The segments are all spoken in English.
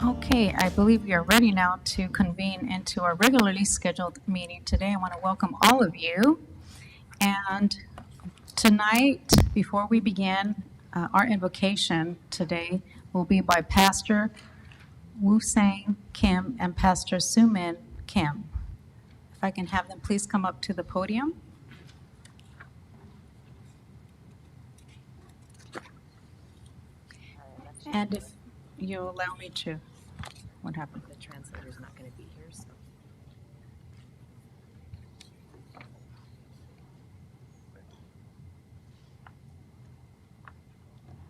Okay, I believe we are ready now to convene into our regularly scheduled meeting today. I want to welcome all of you. And tonight, before we begin, our invocation today will be by Pastor Wu Sang Kim and Pastor Sumin Kim. If I can have them please come up to the podium. And if you allow me to, what happened? The translator's not going to be here, so.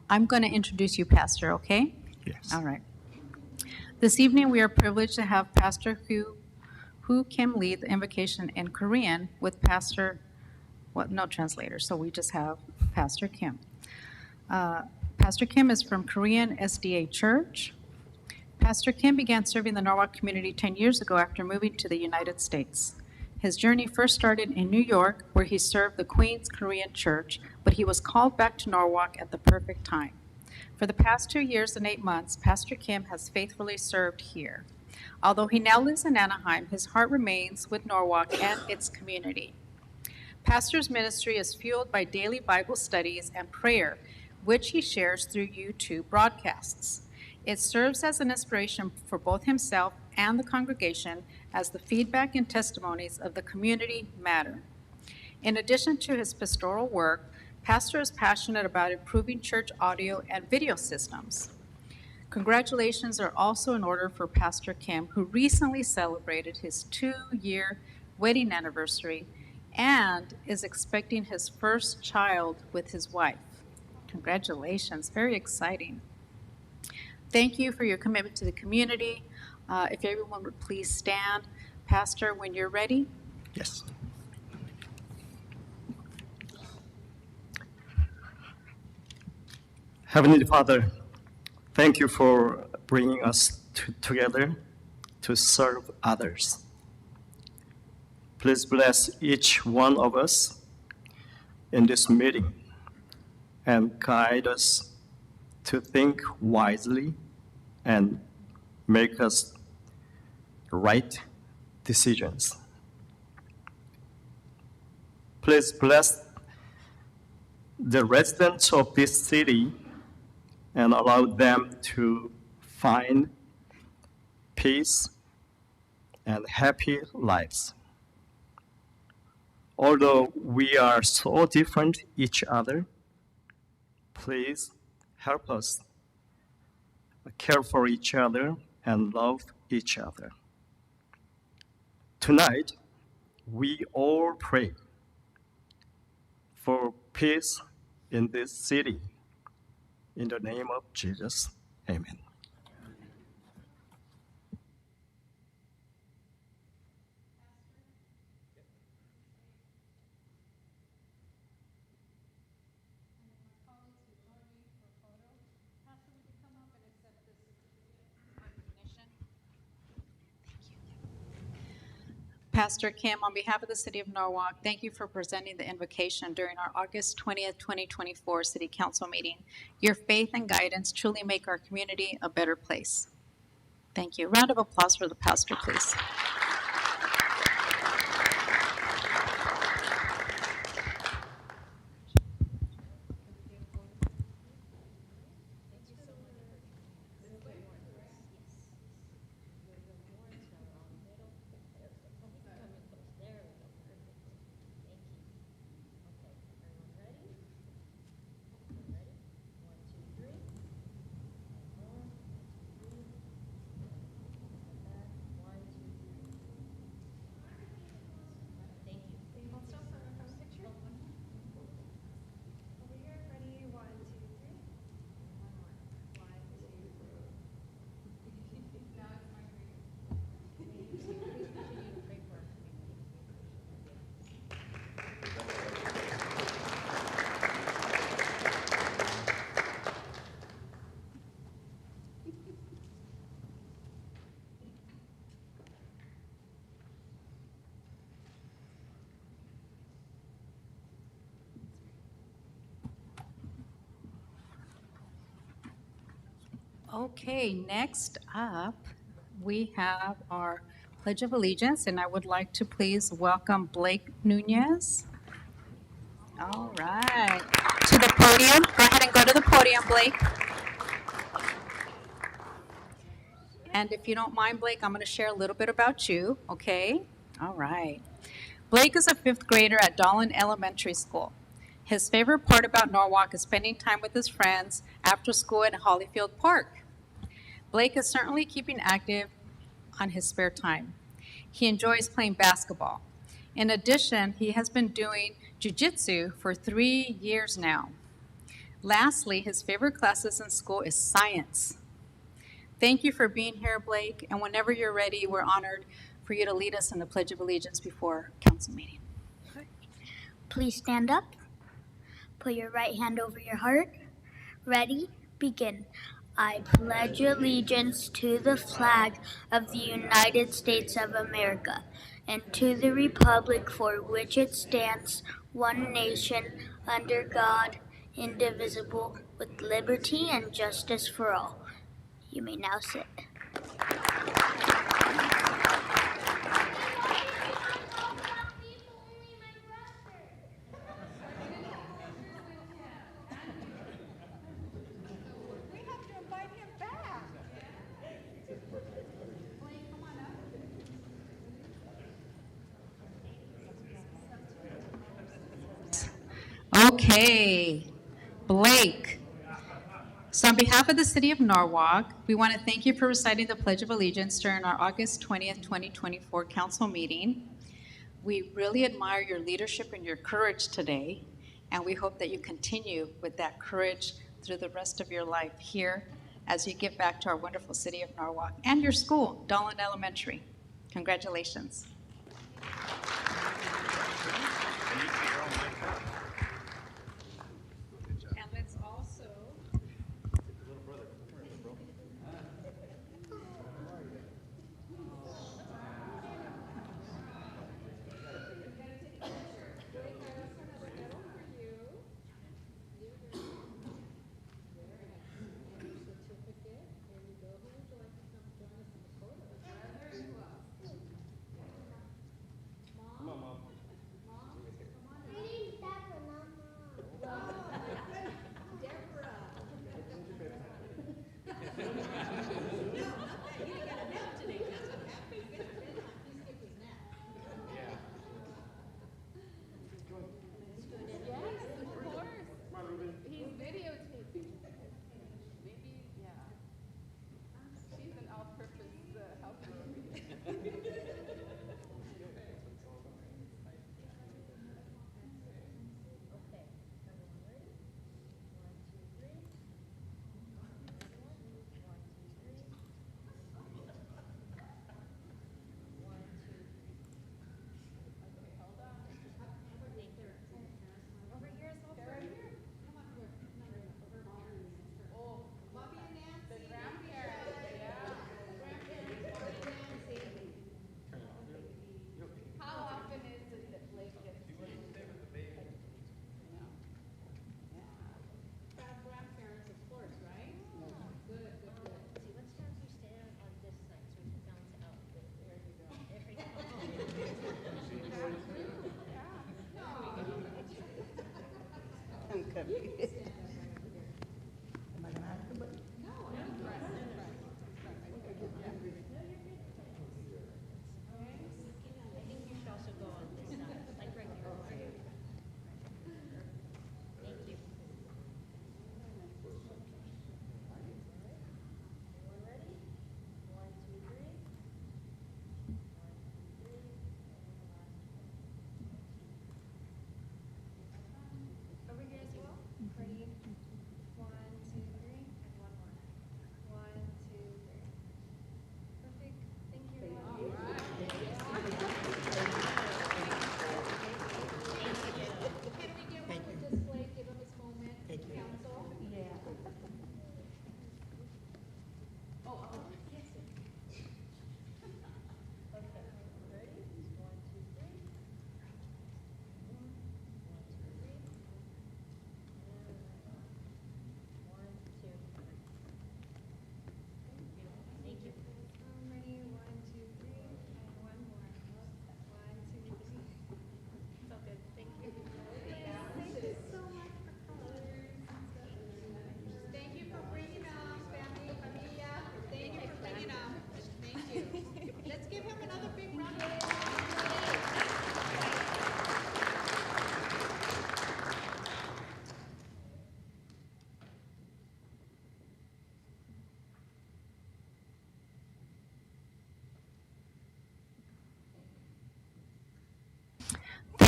I'm going to introduce you, Pastor, okay? Yes. All right. This evening, we are privileged to have Pastor Hu Kim lead the invocation in Korean with Pastor, well, no translator, so we just have Pastor Kim. Pastor Kim is from Korean SDA Church. Pastor Kim began serving the Norwalk community 10 years ago after moving to the United States. His journey first started in New York, where he served the Queen's Korean Church, but he was called back to Norwalk at the perfect time. For the past 2 years and 8 months, Pastor Kim has faithfully served here. Although he now lives in Anaheim, his heart remains with Norwalk and its community. Pastor's ministry is fueled by daily Bible studies and prayer, which he shares through YouTube broadcasts. It serves as an inspiration for both himself and the congregation as the feedback and testimonies of the community matter. In addition to his pastoral work, Pastor is passionate about improving church audio and video systems. Congratulations are also in order for Pastor Kim, who recently celebrated his 2-year wedding anniversary and is expecting his first child with his wife. Congratulations, very exciting. Thank you for your commitment to the community. If everyone would please stand. Pastor, when you're ready. Yes. Heavenly Father, thank you for bringing us together to serve others. Please bless each one of us in this meeting and guide us to think wisely and make us right decisions. Please bless the residents of this city and allow them to find peace and happy lives. Although we are so different each other, please help us care for each other and love each other. Tonight, we all pray for peace in this city. In the name of Jesus, amen. Pastor Kim, on behalf of the City of Norwalk, thank you for presenting the invocation during our August 20th, 2024 City Council meeting. Your faith and guidance truly make our community a better place. Thank you. Round of applause for the pastor, please. Okay, next up, we have our Pledge of Allegiance, and I would like to please welcome Blake Nunes. All right, to the podium. Go ahead and go to the podium, Blake. And if you don't mind, Blake, I'm going to share a little bit about you, okay? All right. Blake is a fifth grader at Dahlin Elementary School. His favorite part about Norwalk is spending time with his friends after school at Hollyfield Park. Blake is certainly keeping active on his spare time. He enjoys playing basketball. In addition, he has been doing jiu-jitsu for 3 years now. Lastly, his favorite classes in school is science. Thank you for being here, Blake, and whenever you're ready, we're honored for you to lead us in the Pledge of Allegiance before council meeting. Please stand up. Put your right hand over your heart. Ready? Begin. I pledge allegiance to the flag of the United States of America and to the republic for which it stands, one nation, under God, indivisible, with liberty and justice for all. You may now sit. Okay, Blake. So on behalf of the city of Norwalk, we want to thank you for reciting the Pledge of Allegiance during our August 20th, 2024 council meeting. We really admire your leadership and your courage today, and we hope that you continue with that courage through the rest of your life here as you give back to our wonderful city of Norwalk and your school, Dahlin Elementary. Congratulations. And let's also Over here as well. Ready?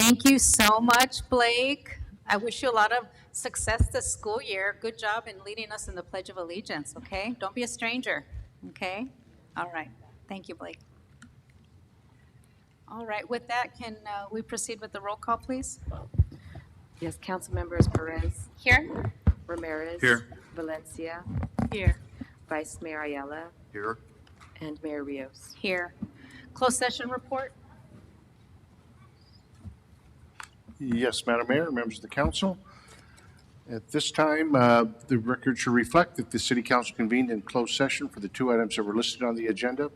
Thank you so much, Blake. I wish you a lot of success this school year. Good job in leading us in the Pledge of Allegiance, okay? Don't be a stranger, okay? All right. Thank you, Blake. All right, with that, can we proceed with the roll call, please? Yes, council members Perez, Here. Ramirez. Here. Valencia, Here. Vice Mayor Ayala, Here. and Mayor Rios. Here. Closed session report? Yes, Madam Mayor, members of the council. At this time, the record should reflect that the city council convened in closed session for the two items that were listed on the agenda,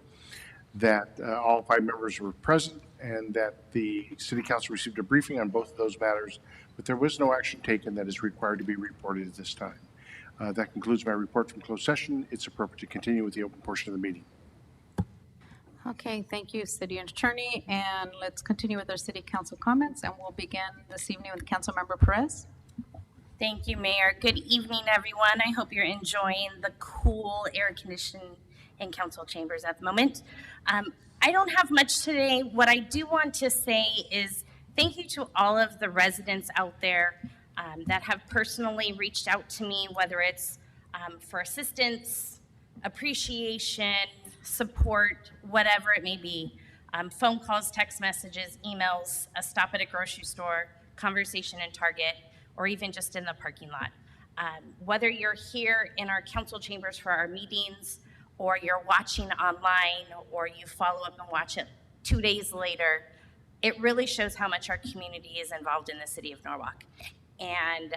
that all 5 members were present, and that the city council received a briefing on both of those matters, but there was no action taken that is required to be reported at this time. That concludes my report from closed session. It's appropriate to continue with the open portion of the meeting. Okay, thank you, City Attorney, and let's continue with our City Council comments, and we'll begin this evening with Councilmember Perez. Thank you, Mayor. Good evening, everyone. I hope you're enjoying the cool air conditioning in council chambers at the moment. I don't have much today. What I do want to say is thank you to all of the residents out there that have personally reached out to me, whether it's for assistance, appreciation, support, whatever it may be. Phone calls, text messages, emails, a stop at a grocery store, conversation in Target, or even just in the parking lot. Whether you're here in our council chambers for our meetings, or you're watching online, or you follow up and watch it 2 days later, it really shows how much our community is involved in the city of Norwalk. And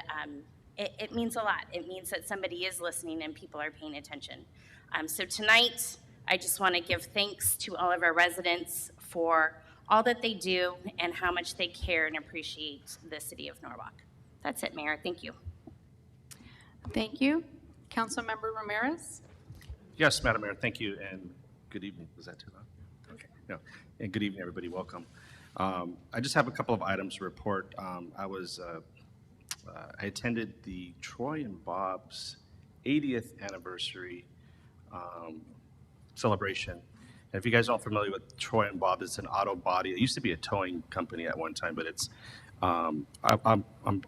it means a lot. It means that somebody is listening and people are paying attention. So tonight, I just want to give thanks to all of our residents for all that they do and how much they care and appreciate the city of Norwalk. That's it, Mayor. Thank you. Thank you. Councilmember Ramirez? Yes, Madam Mayor, thank you, and good evening. Was that too loud? Okay. No, and good evening, everybody. Welcome. I just have a couple of items to report. I attended the Troy and Bob's 80th anniversary celebration. And if you guys aren't familiar with Troy and Bob, it's an auto body. It used to be a towing company at one time, but it's I'm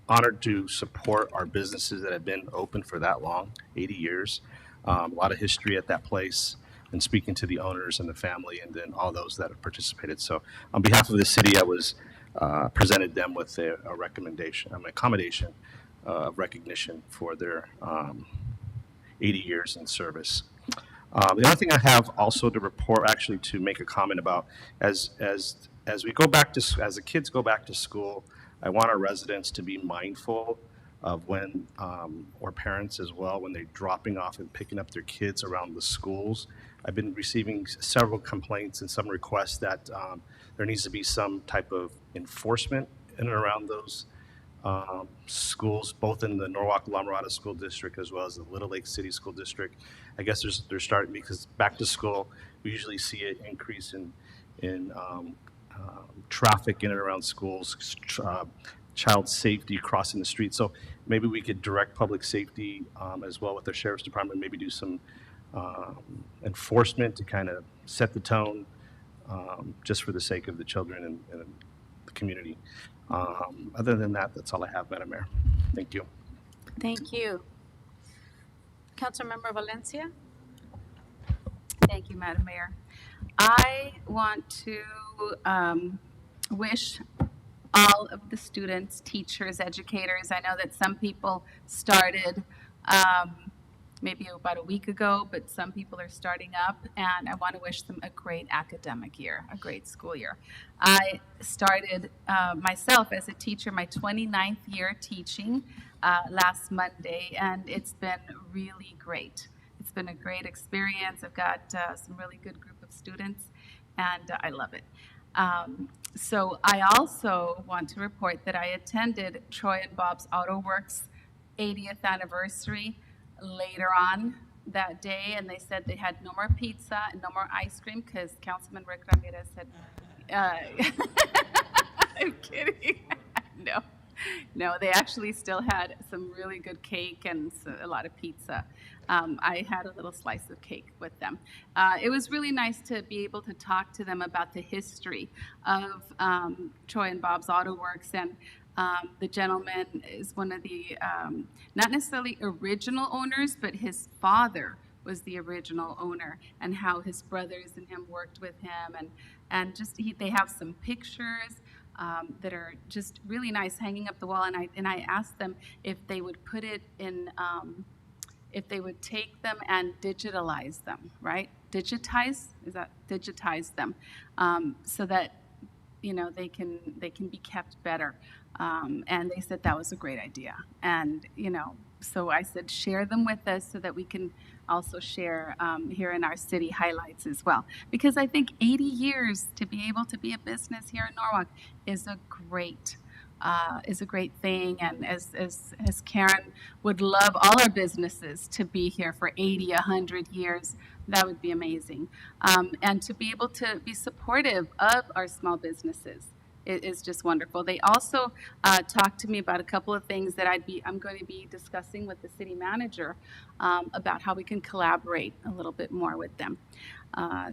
honored to support our businesses that have been open for that long, 80 years. A lot of history at that place, and speaking to the owners and the family, and then all those that have participated. So, on behalf of the city, I was presented them with a recommendation, an accommodation of recognition for their 80 years in service. The other thing I have also to report, actually, to make a comment about, as we go back to, as the kids go back to school, I want our residents to be mindful of when, or parents as well, when they're dropping off and picking up their kids around the schools. I've been receiving several complaints and some requests that there needs to be some type of enforcement in and around those schools, both in the Norwalk La Mirada School District as well as the Little Lake City School District. I guess they're starting, because back to school, we usually see an increase in traffic in and around schools, child safety crossing the street. So maybe we could direct public safety as well with the sheriff's department, maybe do some enforcement to kind of set the tone just for the sake of the children and the community. Other than that, that's all I have, Madam Mayor. Thank you. Thank you. Councilmember Valencia? Thank you, Madam Mayor. I want to wish all of the students, teachers, educators. I know that some people started maybe about a week ago, but some people are starting up, and I want to wish them a great academic year, a great school year. I started myself as a teacher, my 29th year teaching last Monday, and it's been really great. It's been a great experience. I've got some really good group of students, and I love it. So I also want to report that I attended Troy and Bob's Auto Works 80th anniversary later on that day, and they said they had no more pizza and no more ice cream because Councilman Rick Ramirez said, I'm kidding. No. No, they actually still had some really good cake and a lot of pizza. I had a little slice of cake with them. It was really nice to be able to talk to them about the history of Troy and Bob's Auto Works. And the gentleman is one of the, not necessarily original owners, but his father was the original owner, and how his brothers and him worked with him. And just they have some pictures that are just really nice hanging up the wall. And I asked them if they would put it in, if they would take them and digitalize them, right? Digitize them, so that they can be kept better. And they said that was a great idea. And so I said, share them with us so that we can also share here in our city highlights as well. Because I think 80 years to be able to be a business here in Norwalk is a great thing. And as Karen would love all our businesses to be here for 80, 100 years, that would be amazing. And to be able to be supportive of our small businesses is just wonderful. They also talked to me about a couple of things that I'm going to be discussing with the city manager about how we can collaborate a little bit more with them.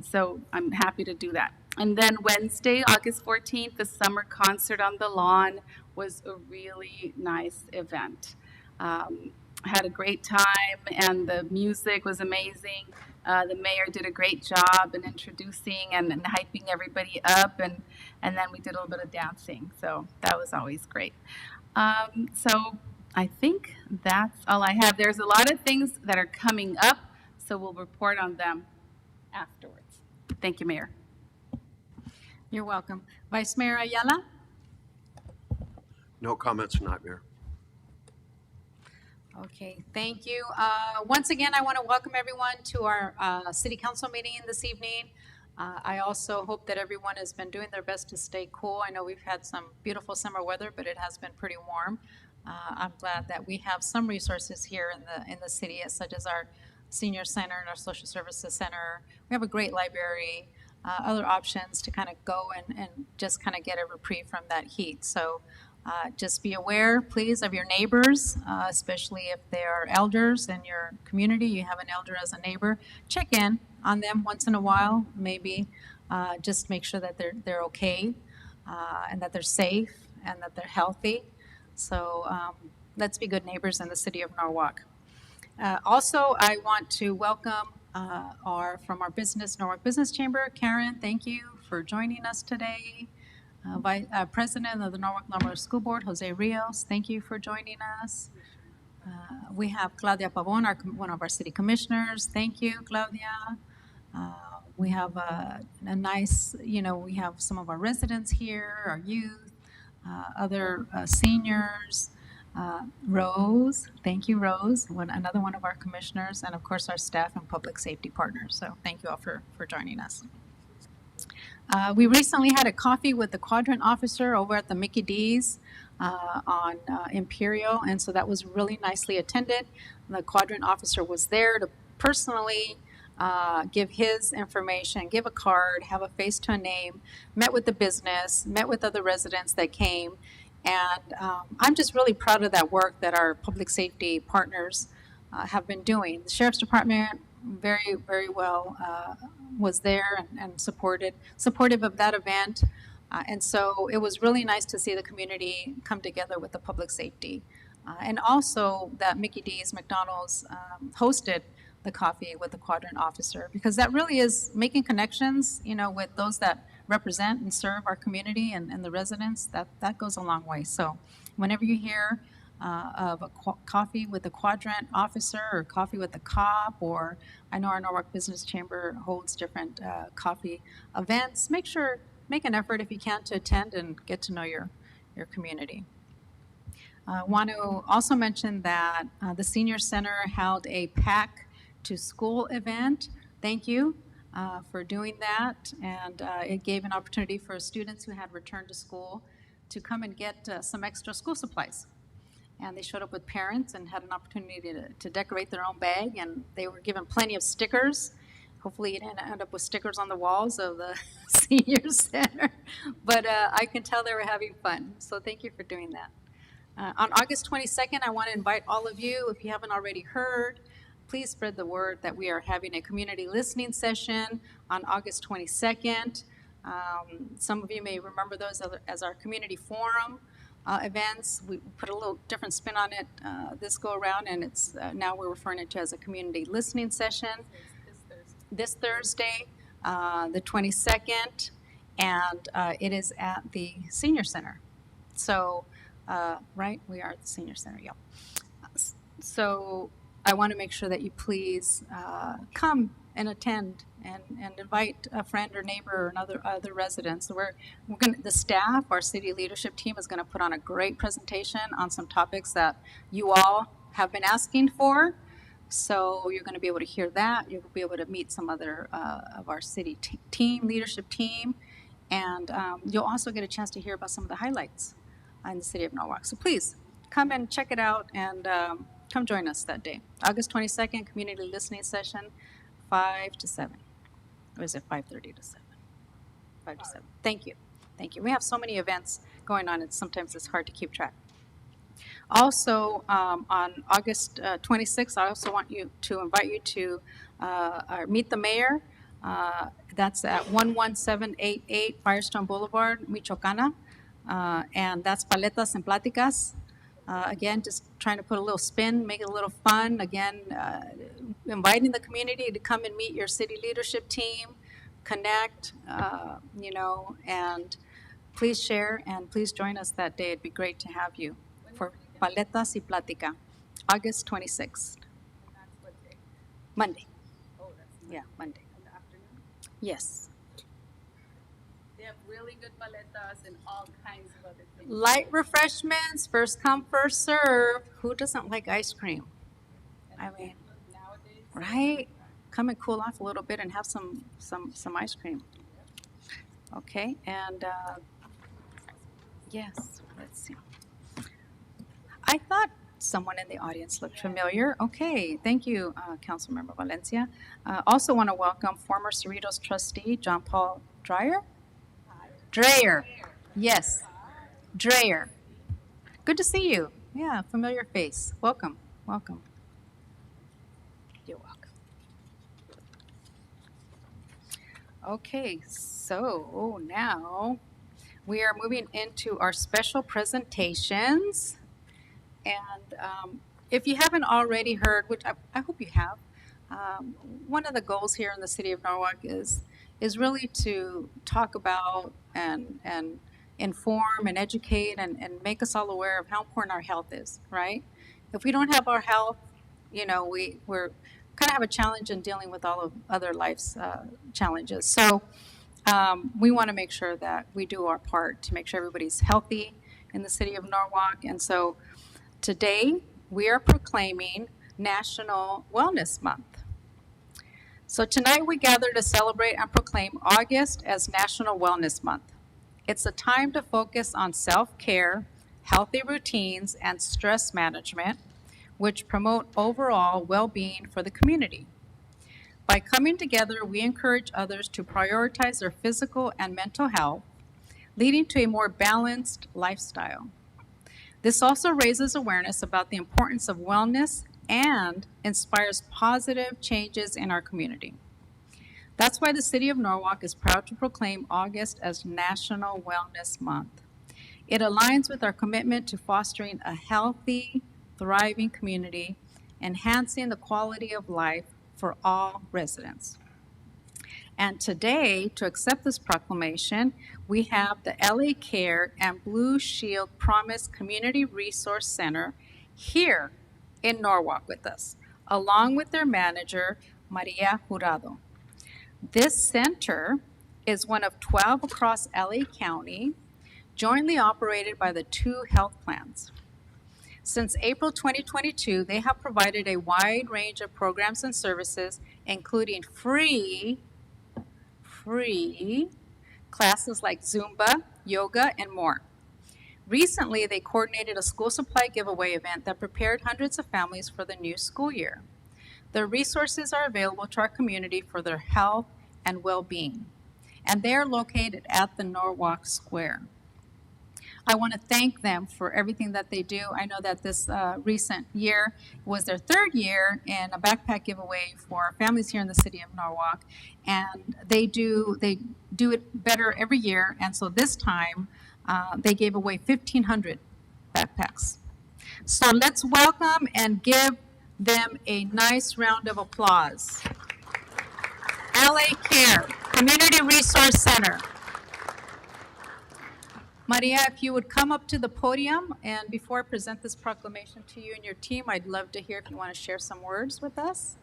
So I'm happy to do that. And then Wednesday, August 14th, the summer concert on the lawn was a really nice event. Had a great time, and the music was amazing. The mayor did a great job in introducing and hyping everybody up, and then we did a little bit of dancing, so that was always great. So I think that's all I have. There's a lot of things that are coming up, so we'll report on them afterwards. Thank you, Mayor. You're welcome. Vice Mayor Ayala? No comments tonight, Mayor. Okay, thank you. Once again, I want to welcome everyone to our city council meeting this evening. I also hope that everyone has been doing their best to stay cool. I know we've had some beautiful summer weather, but it has been pretty warm. I'm glad that we have some resources here in the city, such as our senior center and our social services center. We have a great library, other options to kind of go and just kind of get a reprieve from that heat. So just be aware, please, of your neighbors, especially if they are elders in your community. You have an elder as a neighbor. Check in on them once in a while, maybe. Just make sure that they're okay, and that they're safe, and that they're healthy. So let's be good neighbors in the city of Norwalk. Also, I want to welcome from our Norwalk Business Chamber, Karen. Thank you for joining us today. President of the Norwalk Normal School Board, Jose Rios, thank you for joining us. We have Claudia Pavon, one of our city commissioners. Thank you, Claudia. We have a nice, we have some of our residents here, our youth, other seniors. Rose, thank you, Rose, another one of our commissioners, and of course our staff and public safety partners. So thank you all for joining us. We recently had a coffee with the quadrant officer over at the Mickey D's on Imperial, and so that was really nicely attended. The quadrant officer was there to personally give his information, give a card, have a face to a name, met with the business, met with other residents that came, and I'm just really proud of that work that our public safety partners have been doing. The Sheriff's Department very, very well was there and supportive of that event. And so it was really nice to see the community come together with the public safety. And also that Mickey D's McDonald's hosted the coffee with the quadrant officer, because that really is making connections, with those that represent and serve our community and the residents. That goes a long way. So whenever you hear of a coffee with the quadrant officer or coffee with the cop, or I know our Norwalk Business Chamber holds different coffee events, make an effort if you can to attend and get to know your community. I want to also mention that the Senior Center held a Pack to School event. Thank you for doing that, and it gave an opportunity for students who had returned to school to come and get some extra school supplies. And they showed up with parents and had an opportunity to decorate their own bag, and they were given plenty of stickers. Hopefully you didn't end up with stickers on the walls of the senior center, but I can tell they were having fun. So thank you for doing that. On August 22nd, I want to invite all of you, if you haven't already heard, please spread the word that we are having a community listening session on August 22nd. Some of you may remember those as our community forum events. We put a little different spin on it this go around, and it's now we're referring it to as a community listening session. This Thursday, the 22nd, and it is at the Senior Center. So, right, we are at the Senior Center, yeah. So I want to make sure that you please come and attend and invite a friend or neighbor or other residents. We're going to, the staff, our city leadership team is going to put on a great presentation on some topics that you all have been asking for. So you're going to be able to hear that. You'll be able to meet some other of our city leadership team, and you'll also get a chance to hear about some of the highlights in the city of Norwalk. So please come and check it out, and come join us that day. August 22nd, community listening session, 5 to 7. Or is it 5:30 to 7? 5 to 7. Thank you. Thank you. We have so many events going on, and sometimes it's hard to keep track. Also, on August 26th, I also want to invite you to meet the mayor. That's at 11788 Firestone Boulevard, Michoacana. And that's Paletas and Pláticas. Again, just trying to put a little spin, make it a little fun. Again, inviting the community to come and meet your city leadership team, connect, and please share and please join us that day. It'd be great to have you for Paletas y Plática, August 26th. Monday. Yeah, Monday. In the afternoon. Yes. They have really good paletas and all kinds of other things. Light refreshments, first come, first serve. Who doesn't like ice cream? I mean, Nowadays, right? Come and cool off a little bit and have some ice cream. Okay, and yes, let's see. I thought someone in the audience looked familiar. Okay, thank you, Councilmember Valencia. Also want to welcome former Cerritos trustee John Paul Dreyer. Yes, Dreyer. Good to see you. Yeah, familiar face. Welcome, welcome. You're welcome. Okay, so now we are moving into our special presentations. And if you haven't already heard, which I hope you have, one of the goals here in the city of Norwalk is really to talk about and inform and educate and make us all aware of how important our health is, right? If we don't have our health, we're kind of have a challenge in dealing with all of other life's challenges. So we want to make sure that we do our part to make sure everybody's healthy in the city of Norwalk. And so today we are proclaiming National Wellness Month. So tonight we gather to celebrate and proclaim August as National Wellness Month. It's a time to focus on self-care, healthy routines, and stress management, which promote overall well-being for the community. By coming together, we encourage others to prioritize their physical and mental health, leading to a more balanced lifestyle. This also raises awareness about the importance of wellness and inspires positive changes in our community. That's why the City of Norwalk is proud to proclaim August as National Wellness Month. It aligns with our commitment to fostering a healthy, thriving community, enhancing the quality of life for all residents. And today, to accept this proclamation, we have the LA Care and Blue Shield Promise Community Resource Center here in Norwalk with us, along with their manager, Maria Jurado. This center is one of 12 across LA County, jointly operated by the 2 health plans. Since April 2022, they have provided a wide range of programs and services, including free classes like Zumba, yoga, and more. Recently, they coordinated a school supply giveaway event that prepared hundreds of families for the new school year. Their resources are available to our community for their health and well-being, and they are located at the Norwalk Square. I want to thank them for everything that they do. I know that this recent year was their third year in a backpack giveaway for families here in the city of Norwalk, and they do it better every year. And so this time, they gave away 1,500 backpacks. So let's welcome and give them a nice round of applause. LA Care, Community Resource Center. Maria, if you would come up to the podium, and before I present this proclamation to you and your team, I'd love to hear if you want to share some words with us.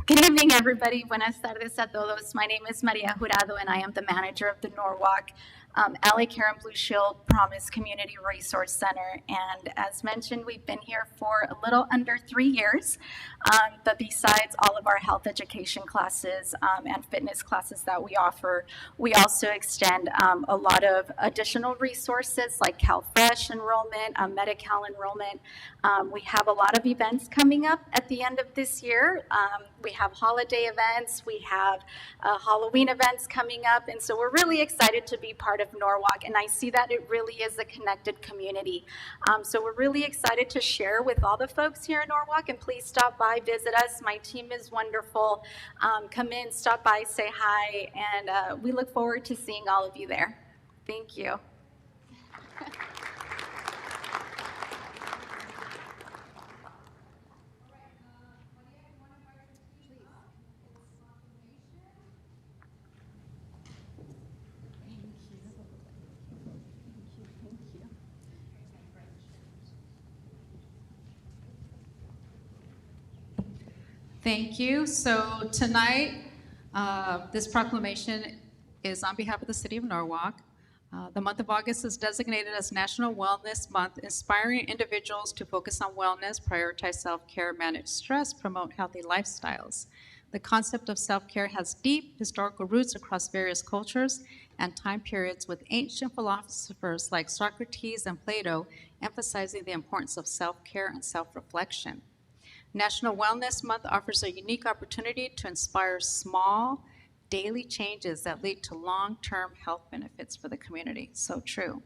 Good evening, everybody. Buenas tardes a todos. My name is Maria Jurado, and I am the manager of the Norwalk LA Care and Blue Shield Promise Community Resource Center. And as mentioned, we've been here for a little under 3 years. But besides all of our health education classes and fitness classes that we offer, we also extend a lot of additional resources like CalFresh enrollment, Medi-Cal enrollment. We have a lot of events coming up at the end of this year. We have holiday events, we have Halloween events coming up, and so we're really excited to be part of Norwalk, and I see that it really is a connected community. So we're really excited to share with all the folks here in Norwalk, and please stop by, visit us. My team is wonderful. Come in, stop by, say hi, and we look forward to seeing all of you there. Thank you. Thank you. So tonight, this proclamation is on behalf of the city of Norwalk. The month of August is designated as National Wellness Month, inspiring individuals to focus on wellness, prioritize self-care, manage stress, promote healthy lifestyles. The concept of self-care has deep historical roots across various cultures and time periods, with ancient philosophers like Socrates and Plato emphasizing the importance of self-care and self-reflection. National Wellness Month offers a unique opportunity to inspire small, daily changes that lead to long-term health benefits for the community. So true.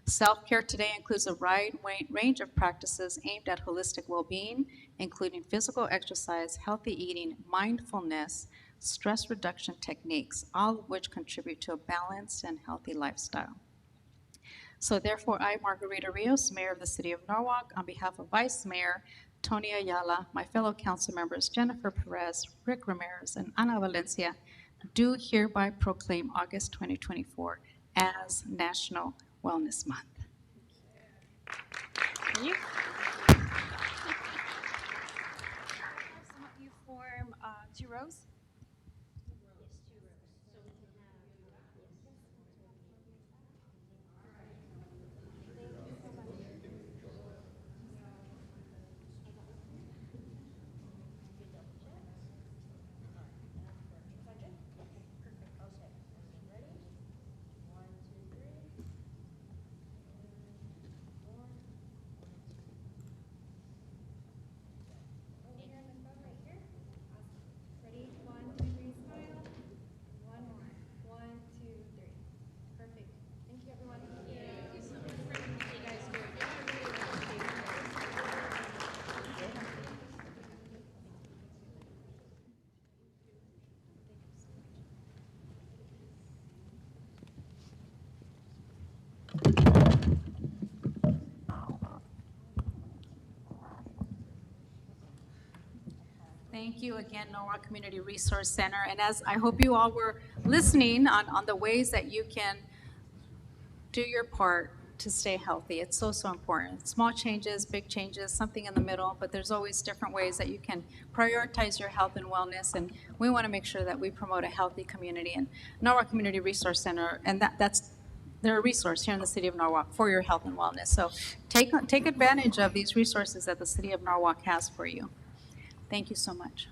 Self-care today includes a wide range of practices aimed at holistic well-being, including physical exercise, healthy eating, mindfulness, stress reduction techniques, all of which contribute to a balanced and healthy lifestyle. So therefore, I, Margarita Rios, Mayor of the City of Norwalk, on behalf of Vice Mayor Tony Ayala, my fellow council members Jennifer Perez, Rick Ramirez, and Ana Valencia, do hereby proclaim August 2024 as National Wellness Month. Thank you. You form 2 rows. Thank you again, Norwalk Community Resource Center. And as I hope you all were listening on the ways that you can do your part to stay healthy. It's so, so important. Small changes, big changes, something in the middle, but there's always different ways that you can prioritize your health and wellness. And we want to make sure that we promote a healthy community. And Norwalk Community Resource Center, and they're a resource here in the city of Norwalk for your health and wellness. So take advantage of these resources that the city of Norwalk has for you. Thank you so much.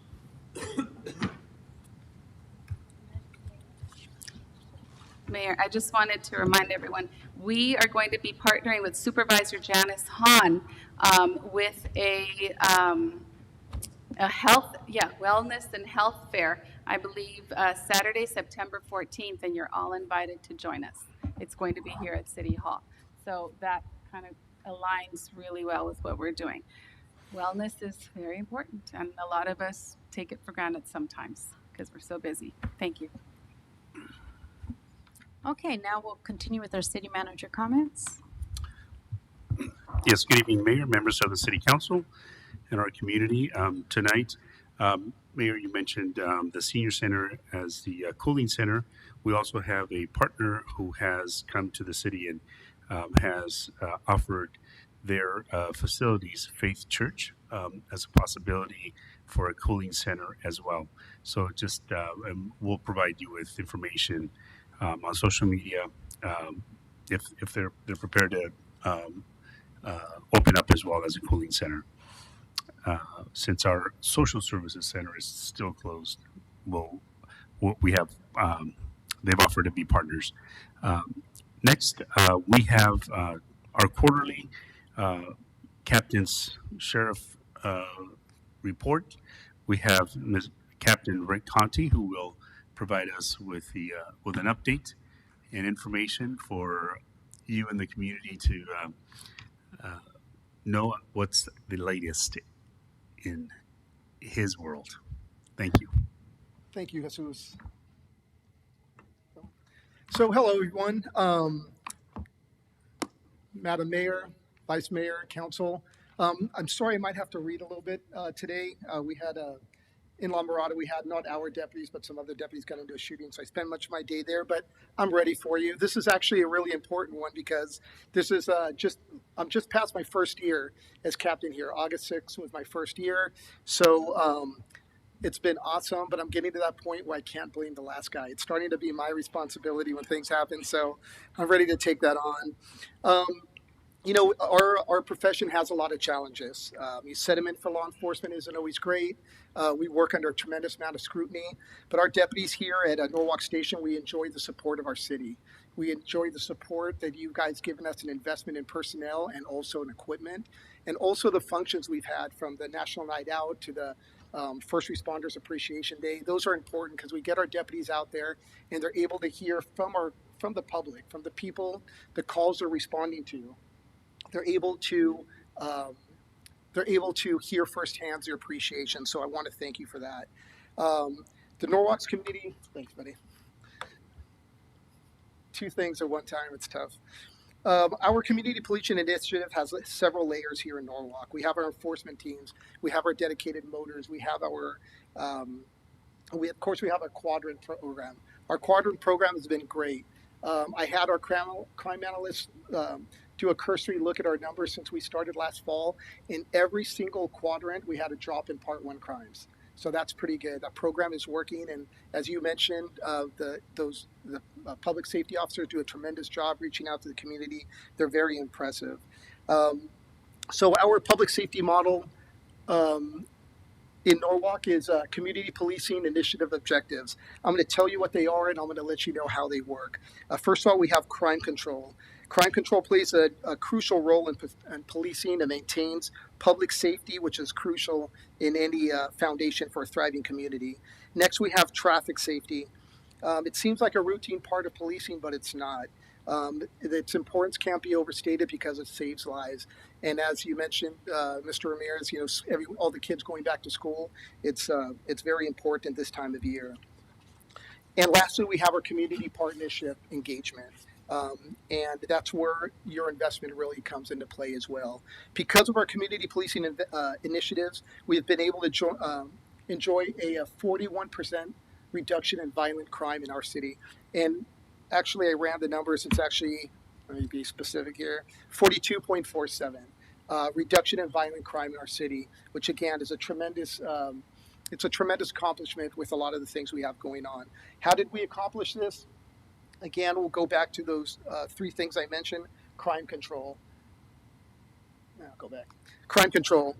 Mayor, I just wanted to remind everyone, we are going to be partnering with Supervisor Janice Hahn with a wellness and health fair, I believe Saturday, September 14th, and you're all invited to join us. It's going to be here at City Hall. So that kind of aligns really well with what we're doing. Wellness is very important, and a lot of us take it for granted sometimes because we're so busy. Thank you. Okay, now we'll continue with our city manager comments. Yes, good evening, Mayor, members of the City Council, and our community. Tonight, Mayor, you mentioned the Senior Center as the cooling center. We also have a partner who has come to the city and has offered their facilities, Faith Church, as a possibility for a cooling center as well. So just and we'll provide you with information on social media if they're prepared to open up as well as a cooling center. Since our social services center is still closed, we have they've offered to be partners. Next, we have our quarterly captain's sheriff report. We have Captain Rick Conti, who will provide us with an update and information for you and the community to know what's the latest in his world. Thank you. Thank you, Jesus. So, hello, everyone. Madam Mayor, Vice Mayor, Council. I'm sorry I might have to read a little bit today. We had in La Mirada, we had not our deputies, but some other deputies got into a shooting, so I spent much of my day there, but I'm ready for you. This is actually a really important one because this is I'm just past my first year as captain here. August 6th was my first year, so it's been awesome, but I'm getting to that point where I can't blame the last guy. It's starting to be my responsibility when things happen, so I'm ready to take that on. You know, our profession has a lot of challenges. Sentiment for law enforcement isn't always great. We work under a tremendous amount of scrutiny, but our deputies here at Norwalk Station, we enjoy the support of our city. We enjoy the support that you guys given us an investment in personnel and also in equipment, and also the functions we've had from the National Night Out to the First Responders Appreciation Day. Those are important because we get our deputies out there and they're able to hear from the public, from the people, the calls they're responding to. They're able to hear firsthand their appreciation. So I want to thank you for that. The Norwalk's community, thanks, buddy. Two things at one time, it's tough. Our community policing initiative has several layers here in Norwalk. We have our enforcement teams, we have our dedicated motors, we have our, we have a quadrant program. Our quadrant program has been great. I had our crime analysts do a cursory look at our numbers since we started last fall. In every single quadrant, we had a drop in Part 1 crimes. So that's pretty good. That program is working, and as you mentioned, the public safety officers do a tremendous job reaching out to the community. They're very impressive. So our public safety model in Norwalk is community policing initiative objectives. I'm going to tell you what they are, and I'm going to let you know how they work. First of all, we have crime control. Crime control plays a crucial role in policing and maintains public safety, which is crucial in any foundation for a thriving community. Next, we have traffic safety. It seems like a routine part of policing, but it's not. Its importance can't be overstated because it saves lives. And as you mentioned, Mr. Ramirez, you know, all the kids going back to school, it's very important this time of year. And lastly, we have our community partnership engagement. And that's where your investment really comes into play as well. Because of our community policing initiatives, we've been able to enjoy a 41% reduction in violent crime in our city. And actually, I ran the numbers. It's actually, let me be specific here, 42.47 reduction in violent crime in our city, which again is a tremendous it's a tremendous accomplishment with a lot of the things we have going on. How did we accomplish this? Again, we'll go back to those three things I mentioned. Crime control. Crime control.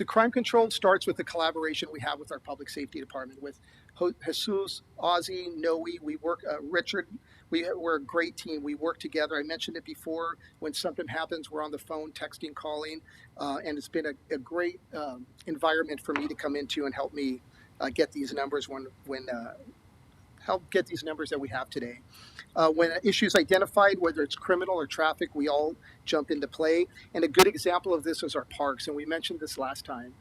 the crime control starts with the collaboration we have with our public safety department, with Jesus, Ozzy, Noe, we work, Richard. We're a great team. We work together. I mentioned it before. When something happens, we're on the phone, texting, calling, and it's been a great environment for me to come into and help me get these numbers help get these numbers that we have today. When an issue is identified, whether it's criminal or traffic, we all jump into play. And a good example of this is our parks, and we mentioned this last time.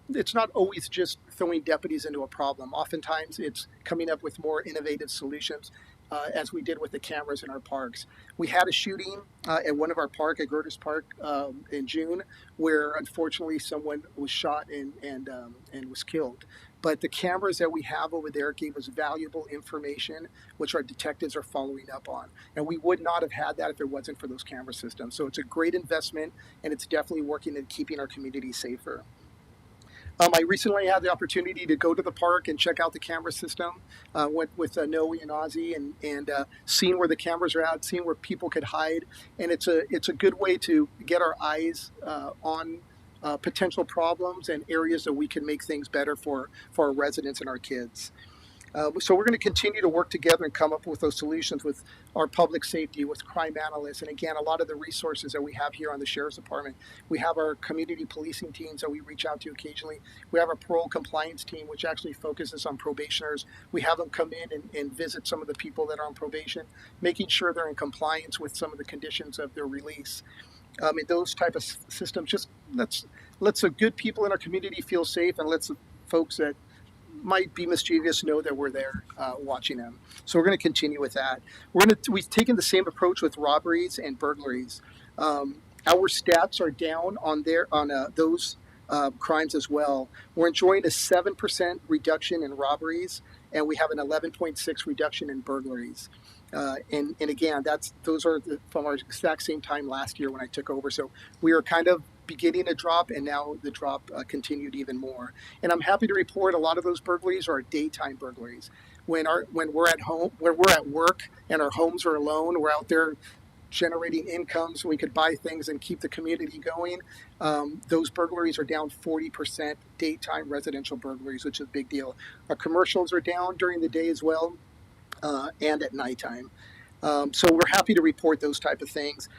It's not always just throwing deputies into a problem. Oftentimes, it's coming up with more innovative solutions, as we did with the cameras in our parks. We had a shooting at one of our park, at Gertis Park, in June, where unfortunately someone was shot and was killed. But the cameras that we have over there gave us valuable information, which our detectives are following up on. And we would not have had that if it wasn't for those camera systems. So it's a great investment, and it's definitely working in keeping our community safer. I recently had the opportunity to go to the park and check out the camera system with Noe and Ozzy, and seeing where the cameras are at, seeing where people could hide. And it's a good way to get our eyes on potential problems and areas that we can make things better for our residents and our kids. So we're going to continue to work together and come up with those solutions with our public safety, with crime analysts, and again, a lot of the resources that we have here on the Sheriff's Department. We have our community policing teams that we reach out to occasionally. We have a parole compliance team, which actually focuses on probationers. We have them come in and visit some of the people that are on probation, making sure they're in compliance with some of the conditions of their release. And those type of systems just lets the good people in our community feel safe, and lets the folks that might be mischievous know that we're there watching them. So we're going to continue with that. We've taken the same approach with robberies and burglaries. Our stats are down on those crimes as well. We're enjoying a 7% reduction in robberies, and we have an 11.6 reduction in burglaries. And again, those are from our exact same time last year when I took over. So we are kind of beginning to drop, and now the drop continued even more. And I'm happy to report a lot of those burglaries are daytime burglaries. When we're at home, when we're at work, and our homes are alone, we're out there generating income so we could buy things and keep the community going. Those burglaries are down 40%, daytime residential burglaries, which is a big deal. Our commercials are down during the day as well, and at nighttime. So we're happy to report those type of things.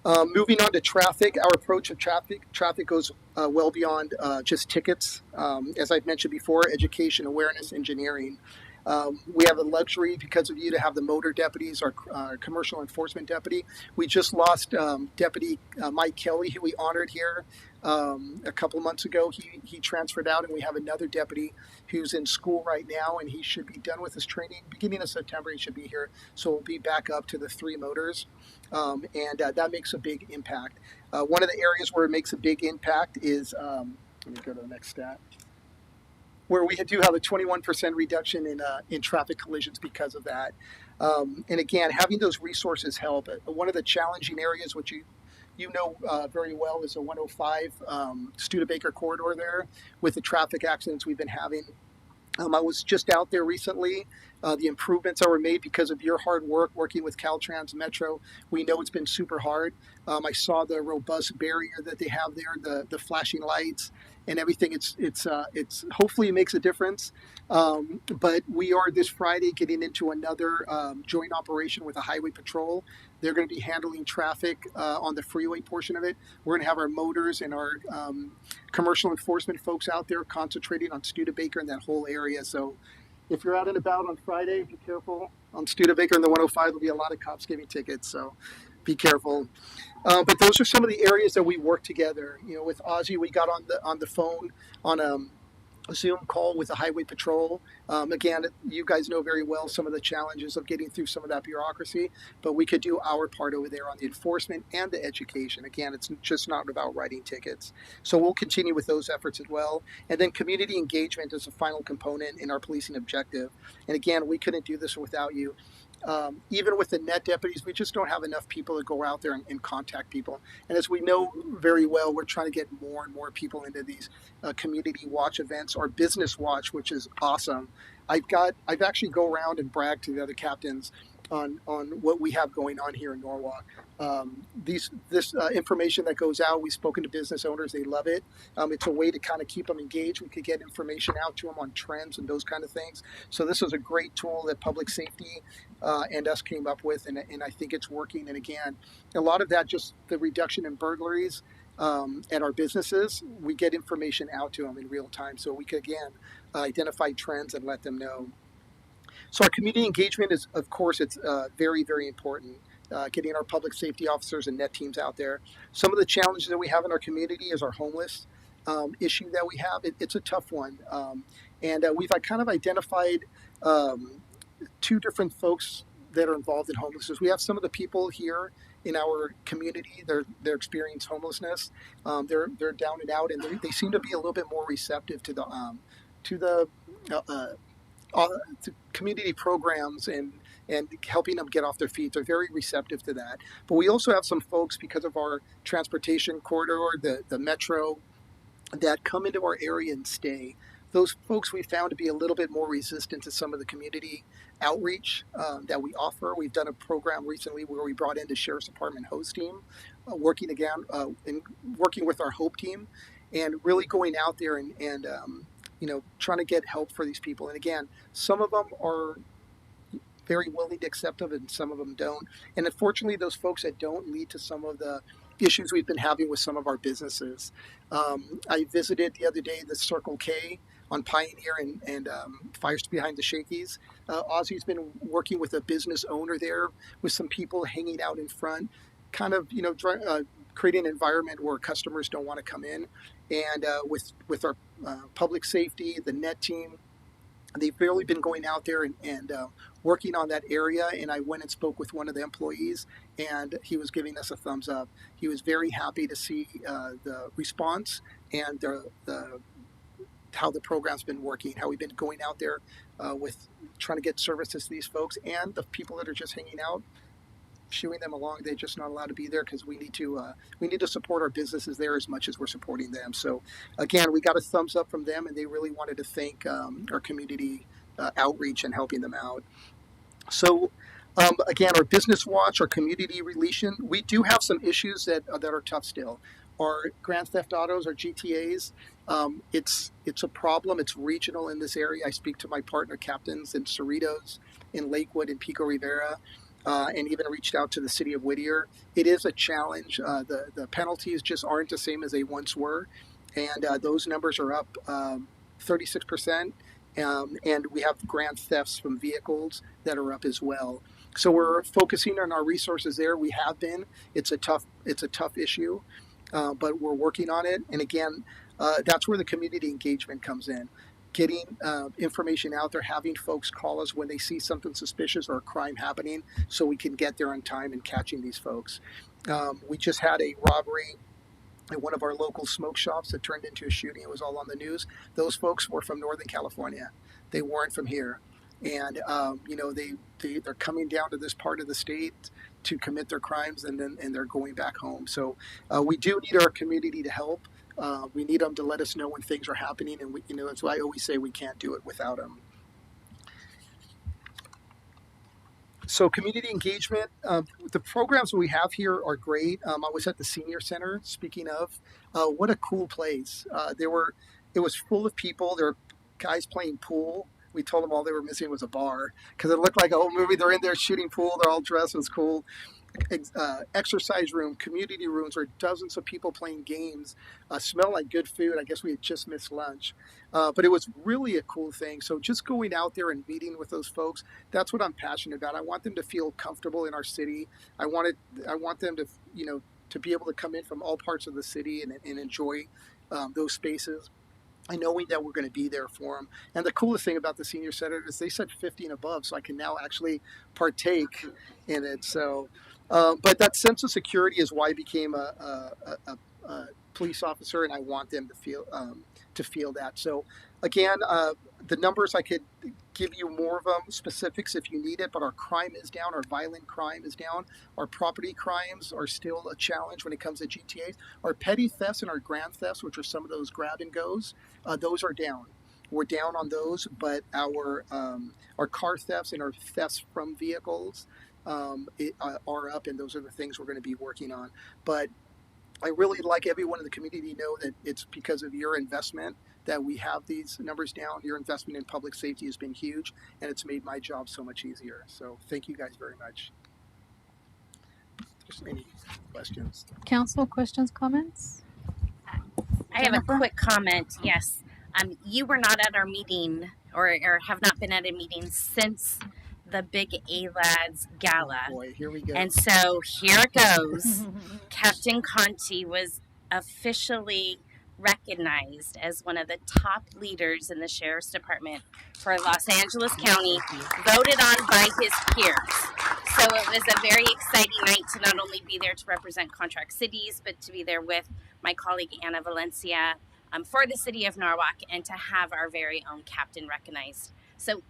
Moving on to traffic, our approach of traffic goes well beyond just tickets. As I've mentioned before, education, awareness, engineering. We have the luxury, because of you, to have the motor deputies, our commercial enforcement deputy. We just lost Deputy Mike Kelly, who we honored here a couple months ago. He transferred out, and we have another deputy who's in school right now, and he should be done with his training. Beginning of September, he should be here. So we'll be back up to the 3 motors, and that makes a big impact. One of the areas where it makes a big impact is, let me go to the next stat, where we do have a 21% reduction in traffic collisions because of that. And again, having those resources help. One of the challenging areas, which you know very well, is the 105 Studebaker corridor there, with the traffic accidents we've been having. I was just out there recently. The improvements that were made because of your hard work working with Caltrans Metro. We know it's been super hard. I saw the robust barrier that they have there, the flashing lights and everything. It's hopefully it makes a difference. But we are this Friday getting into another joint operation with the Highway Patrol. They're going to be handling traffic on the freeway portion of it. We're going to have our motors and our commercial enforcement folks out there concentrating on Studebaker and that whole area. So if you're out and about on Friday, be careful. On Studebaker and the 105, there'll be a lot of cops giving tickets, so be careful. But those are some of the areas that we work together. You know, with Ozzy, we got on the phone on a Zoom call with the Highway Patrol. Again, you guys know very well some of the challenges of getting through some of that bureaucracy, but we could do our part over there on the enforcement and the education. Again, it's just not about writing tickets. So we'll continue with those efforts as well. And then community engagement is a final component in our policing objective. And again, we couldn't do this without you. Even with the net deputies, we just don't have enough people to go out there and contact people. And as we know very well, we're trying to get more and more people into these community watch events, or business watch, which is awesome. I've actually go around and brag to the other captains. on what we have going on here in Norwalk. This information that goes out, we've spoken to business owners, they love it. It's a way to kind of keep them engaged. We could get information out to them on trends and those kind of things. So this is a great tool that public safety and us came up with, and I think it's working. And again, a lot of that, just the reduction in burglaries at our businesses, we get information out to them in real time. So we could, again, identify trends and let them know. So our community engagement is, of course, it's very, very important. Getting our public safety officers and net teams out there. Some of the challenges that we have in our community is our homeless issue that we have. It's a tough one. And we've kind of identified two different folks that are involved in homelessness. We have some of the people here in our community, they're experiencing homelessness. They're down and out, and they seem to be a little bit more receptive to the community programs and helping them get off their feet. They're very receptive to that. But we also have some folks, because of our transportation corridor, the metro, that come into our area and stay. Those folks we found to be a little bit more resistant to some of the community outreach that we offer. We've done a program recently where we brought in the Sheriff's Department host team, working with our Hope team, and really going out there and trying to get help for these people. And again, some of them are very willing to accept them, and some of them don't. And unfortunately, those folks that don't lead to some of the issues we've been having with some of our businesses. I visited the other day the Circle K on Pioneer and Fires Behind the Shakey's. Ozzy's been working with a business owner there, with some people hanging out in front, kind of creating an environment where customers don't want to come in. And with our public safety, the net team, they've really been going out there and working on that area. And I went and spoke with one of the employees, and he was giving us a thumbs up. He was very happy to see the response and how the program's been working, how we've been going out there with trying to get services to these folks, and the people that are just hanging out, shooing them along. They're just not allowed to be there because we need to support our businesses there as much as we're supporting them. So again, we got a thumbs up from them, and they really wanted to thank our community outreach and helping them out. So again, our business watch, our community relation, we do have some issues that are tough still. Our grand theft autos, our GTAs, it's a problem. It's regional in this area. I speak to my partner captains in Cerritos, in Lakewood, in Pico Rivera, and even reached out to the city of Whittier. It is a challenge. The penalties just aren't the same as they once were, and those numbers are up 36%. And we have grand thefts from vehicles that are up as well. So we're focusing on our resources there. We have been. It's a tough issue, but we're working on it. And again, that's where the community engagement comes in. Getting information out there, having folks call us when they see something suspicious or a crime happening, so we can get there on time and catching these folks. We just had a robbery at one of our local smoke shops that turned into a shooting. It was all on the news. Those folks were from Northern California. They weren't from here. And, they're coming down to this part of the state to commit their crimes, and they're going back home. So we do need our community to help. We need them to let us know when things are happening. And, that's why I always say we can't do it without them. So community engagement, the programs that we have here are great. I was at the senior center, speaking of, what a cool place. It was full of people. There were guys playing pool. We told them all they were missing was a bar, because it looked like a whole movie. They're in there shooting pool. They're all dressed. It was cool. Exercise room, community rooms, where dozens of people playing games. Smell like good food. I guess we had just missed lunch. But it was really a cool thing. So just going out there and meeting with those folks, that's what I'm passionate about. I want them to feel comfortable in our city. I want them to, to be able to come in from all parts of the city and enjoy those spaces. I knowing that we're going to be there for them. And the coolest thing about the senior center is they said 50 and above, so I can now actually partake in it. So, but that sense of security is why I became a police officer, and I want them to feel that. So, again, the numbers, I could give you more of them, specifics if you need it, but our crime is down, our violent crime is down, our property crimes are still a challenge when it comes to GTAs. Our petty thefts and our grand thefts, which are some of those grab and goes, those are down. We're down on those, but our car thefts and our thefts from vehicles are up, and those are the things we're going to be working on. But I really like everyone in the community know that it's because of your investment that we have these numbers down. Your investment in public safety has been huge, and it's made my job so much easier. So thank you guys very much. Just any questions? Council, questions, comments? I have a Jennifer? quick comment. Yes. You were not at our meeting or have not been at a meeting since the Big A Lads Gala. Oh boy, here we go. And so here it goes. Captain Conti was officially recognized as one of the top leaders in the Sheriff's Department for Los Angeles County, voted on by his peers. So it was a very exciting night to not only be there to represent contract cities, but to be there with my colleague Ana Valencia for the city of Norwalk and to have our very own captain recognized. So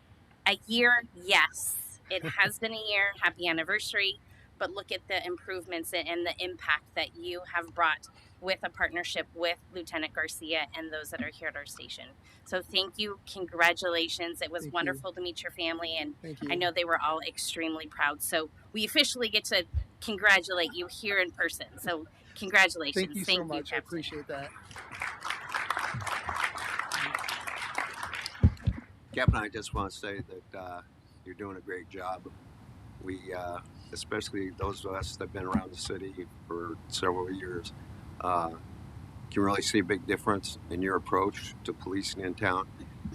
a year, yes, it has been a year. Happy anniversary. But look at the improvements and the impact that you have brought with a partnership with Lieutenant Garcia and those that are here at our station. So thank you. Congratulations. It was wonderful to meet your family, and I know they were all extremely proud. So we officially get to congratulate you here in person. So congratulations. Thank you so much. Captain. I appreciate that. Captain, I just want to say that you're doing a great job. We, especially those of us that have been around the city for several years, can really see a big difference in your approach to policing in town,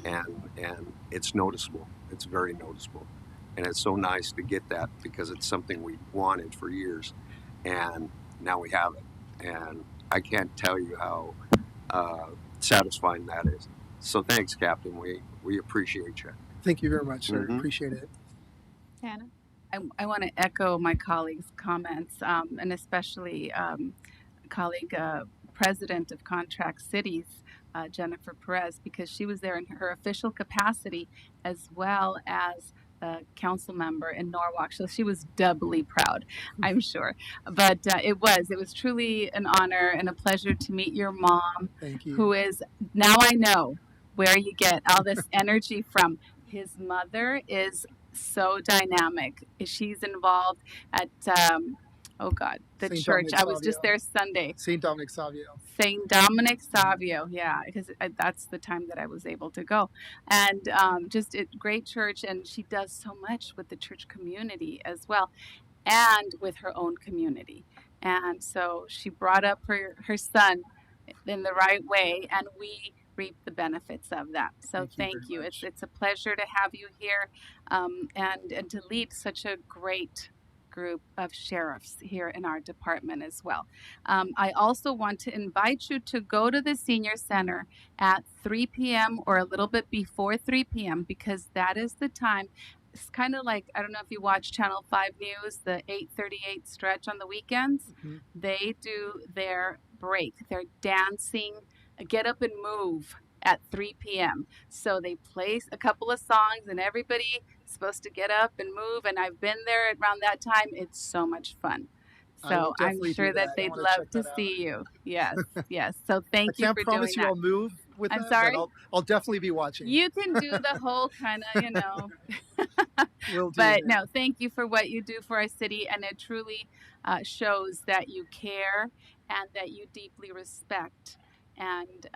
and it's noticeable. It's very noticeable, and it's so nice to get that because it's something we wanted for years, and now we have it. And I can't tell you how satisfying that is. So thanks, Captain. We appreciate you. Thank you very much, sir. Mhm. Appreciate it. Hannah? I want to echo my colleagues' comments, and especially colleague president of Contract Cities, Jennifer Perez, because she was there in her official capacity as well as a council member in Norwalk. So she was doubly proud, I'm sure. But it was truly an honor and a pleasure to meet your mom, Thank you. who is, now I know where you get all this energy from. His mother is so dynamic. She's involved at the St. church. Dominic I was just Savio. there Sunday. St. Dominic Savio. St. Dominic Savio, yeah, because that's the time that I was able to go. And just a great church, and she does so much with the church community as well, and with her own community. And so she brought up her son in the right way, and we reap the benefits of that. So thank you. It's a pleasure to have you here, and to lead such a great group of sheriffs here in our department as well. I also want to invite you to go to the senior center at 3 p.m. or a little bit before 3 p.m. because that is the time. It's kind of like, I don't know if you watch Channel 5 News, the 8:38 stretch on the weekends. Mhm. They do their break. They're dancing, get up and move at 3 p.m. So they play a couple of songs and everybody is supposed to get up and move. And I've been there around that time. It's so much fun. I So will I'm definitely sure do that that. I they'd wanna love check to that out. see you. Yes, yes. So thank I you can't for promise doing you that. I'll move with I'm that, sorry? but I'll definitely be watching. You can do the whole kind of, Will do. But yeah. no, thank you for what you do for our city, and it truly shows that you care and that you deeply respect, and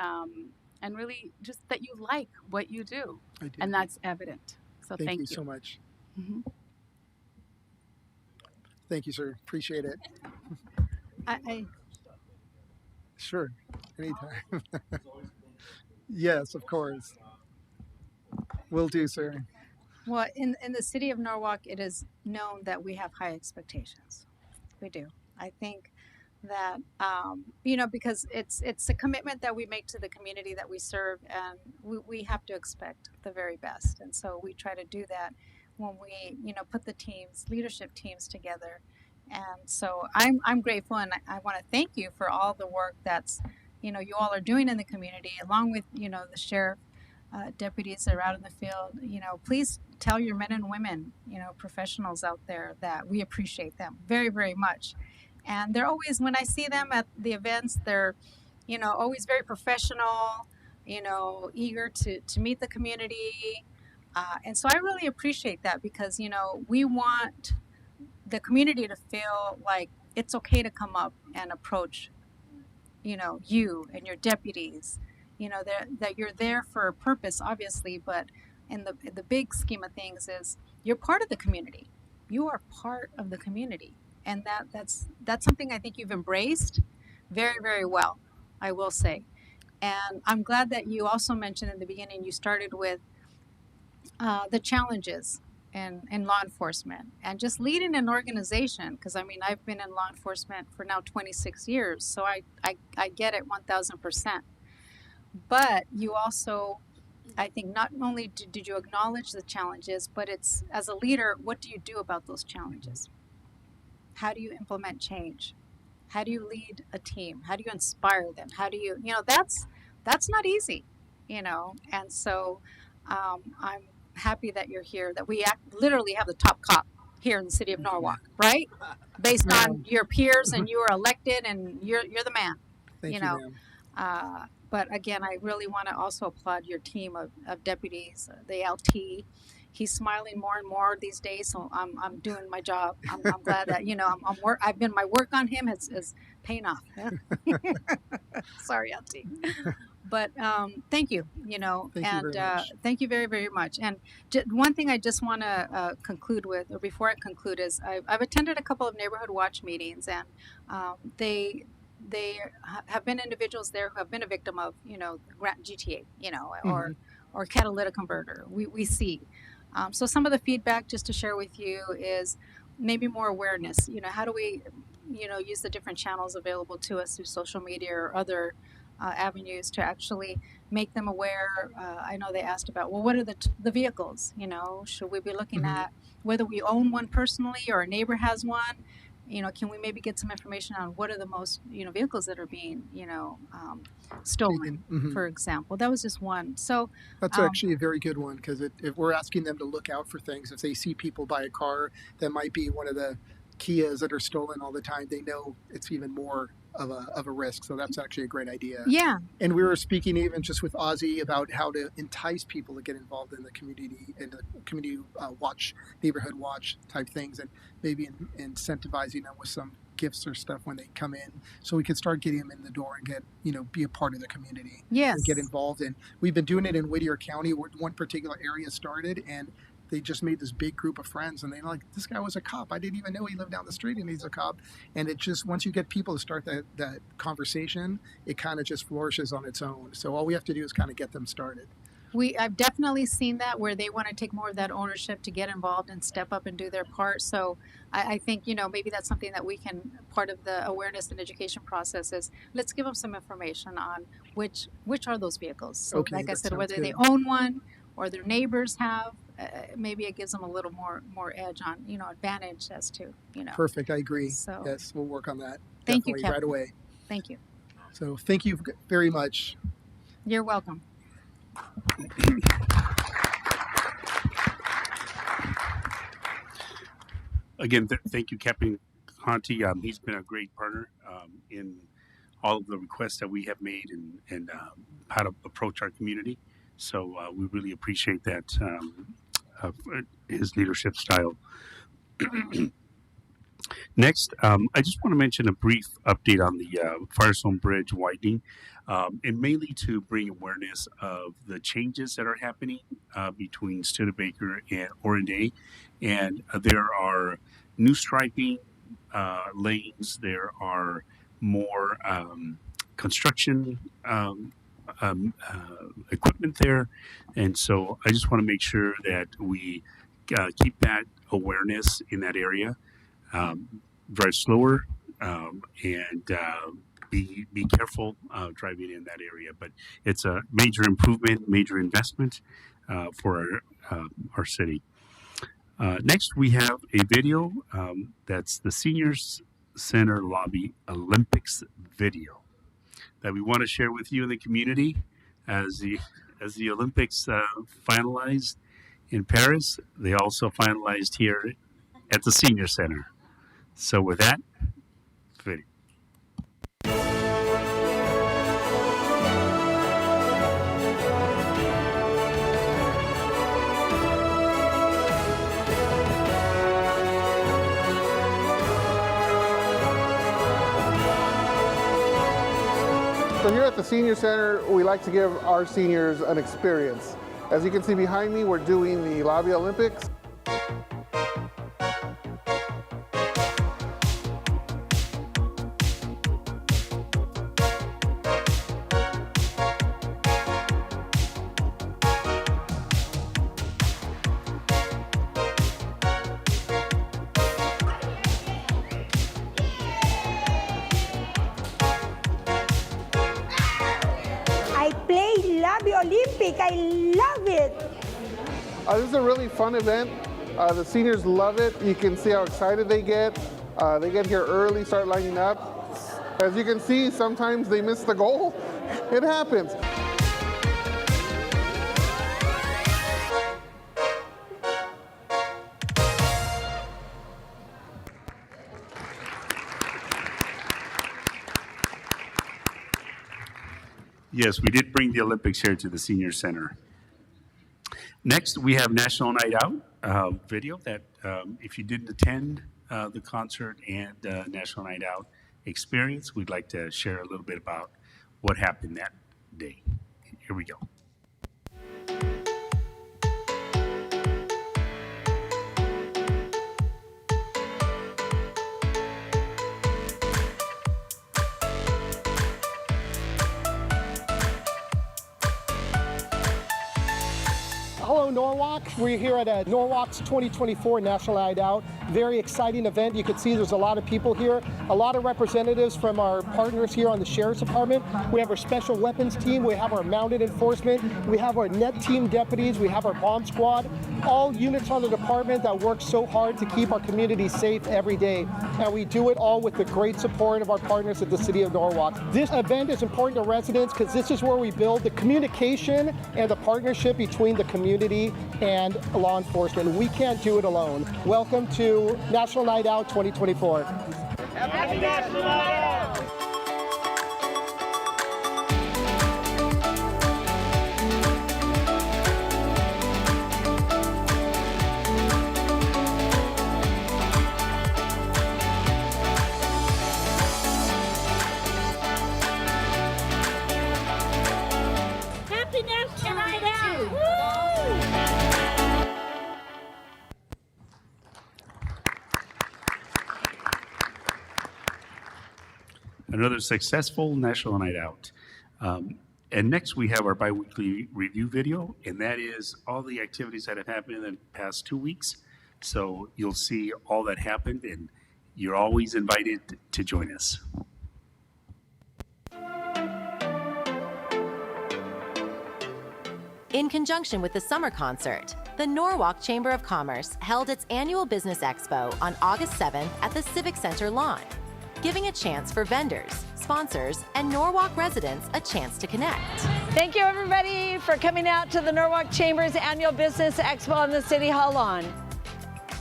really just that you like what you do, I do. and that's evident. So Thank thank you so much. Mhm. Thank you, sir. Appreciate it. I Sure. Anytime. Yes, of course. Will do, sir. Well, in the city of Norwalk, it is known that we have high expectations. We do. I think that because it's a commitment that we make to the community that we serve, and we have to expect the very best. And so we try to do that when we put the leadership teams together. And so I'm grateful, and I want to thank you for all the work that's you all are doing in the community, along with the sheriff. Deputies that are out in the field, please tell your men and women, professionals out there that we appreciate them very, very much. And they're always, when I see them at the events, they're, always very professional. eager to meet the community. And so I really appreciate that because, we want the community to feel like it's okay to come up and approach, you and your deputies, that you're there for a purpose, obviously, but in the big scheme of things is you're part of the community. You are part of the community. And that's something I think you've embraced very, very well, I will say. And I'm glad that you also mentioned in the beginning, you started with the challenges in law enforcement and just leading an organization. Because I've been in law enforcement for now 26 years, so I get it 1000%. But you also, I think, not only did you acknowledge the challenges, but it's as a leader, what do you do about those challenges? How do you implement change? How do you lead a team? How do you inspire them? How do you, that's not easy, And so I'm happy that you're here, that we literally have the top cop here in the city of Norwalk, right? Based on your peers and you were elected and you're the man, Thank you, ma'am. But again, I really want to also applaud your team of deputies, the LT. He's smiling more and more these days, so I'm doing my job. I'm glad that my work on him is paying off. Sorry, LT. But thank you, Thank you very much. thank you very, very much. And one thing I just want to conclude with, or before I conclude, is I've attended a couple of neighborhood watch meetings, and they have been individuals there who have been a victim of, GTA, or catalytic converter. We see. So some of the feedback, just to share with you, is maybe more awareness. How do we, use the different channels available to us through social media or other avenues to actually make them aware. I know they asked about, well, what are the vehicles? Should we be looking at whether we own one personally or a neighbor has one? Can we maybe get some information on what are the most, vehicles that are being, stolen, for example? That was just one. So That's actually a very good one, because if we're asking them to look out for things, if they see people buy a car that might be one of the Kias that are stolen all the time, they know it's even more of a risk. So that's actually a great idea. Yeah. And we were speaking even just with Ozzy about how to entice people to get involved in the community watch, neighborhood watch type things, and maybe incentivizing them with some gifts or stuff when they come in, so we can start getting them in the door and get, be a part of the community. Yes. And get involved. And we've been doing it in Whittier County, where one particular area started, and they just made this big group of friends, and they're like, this guy was a cop. I didn't even know he lived down the street and he's a cop. And it just, once you get people to start that conversation, it kind of just flourishes on its own. So all we have to do is kind of get them started. I've definitely seen that, where they want to take more of that ownership to get involved and step up and do their part. So I think, maybe that's something that we can, part of the awareness and education process is, let's give them some information on which are those vehicles. So Okay, like I that said, sounds whether good. they own one or their neighbors have, maybe it gives them a little more edge on, advantage as to, Perfect. I agree. So- Yes, we'll work on that. Thank you, Definitely, Kevin. right away. Thank you. So thank you very much. You're welcome. Again, thank you, Captain Conti. He's been a great partner in all of the requests that we have made and how to approach our community. So we really appreciate that, his leadership style. Next, I just want to mention a brief update on the Firestone Bridge widening, and mainly to bring awareness of the changes that are happening between Studebaker and Oranday. And there are new striping lanes, there are more construction equipment there. And so I just want to make sure that we keep that awareness in that area. Drive slower and be careful driving in that area. But it's a major improvement, major investment for our city. Next, we have a video that's the Seniors Center Lobby Olympics video that we want to share with you in the community as the Olympics finalized in Paris. They also finalized here at the Senior Center. So with that, video. So here at the Senior Center, we like to give our seniors an experience. As you can see behind me, we're doing the Lobby Olympics. I play Lobby Olympic. I love it. This is a really fun event. The seniors love it. You can see how excited they get. They get here early, start lining up. As you can see, sometimes they miss the goal. It happens. Yes, we did bring the Olympics here to the Senior Center. Next, we have National Night Out video that if you didn't attend the concert and National Night Out experience, we'd like to share a little bit about what happened that day. Here we go. Hello, Norwalk. We're here at Norwalk's 2024 National Night Out. Very exciting event. You can see there's a lot of people here, a lot of representatives from our partners here on the Sheriff's Department. We have our Special Weapons team. We have our Mounted Enforcement. We have our net team deputies. We have our bomb squad. All units on the department that work so hard to keep our community safe every day. And we do it all with the great support of our partners at the City of Norwalk. This event is important to residents because this is where we build the communication and the partnership between the community and law enforcement. We can't do it alone. Welcome to National Night Out 2024. Happy National Night Out! Happy National Night Out! Woo! Another successful National Night Out. And next we have our biweekly review video, and that is all the activities that have happened in the past 2 weeks. So you'll see all that happened, and you're always invited to join us. In conjunction with the summer concert, the Norwalk Chamber of Commerce held its annual Business Expo on August 7th at the Civic Center lawn, giving a chance for vendors, sponsors, and Norwalk residents a chance to connect. Thank you, everybody, for coming out to the Norwalk Chamber's annual Business Expo on the City Hall lawn.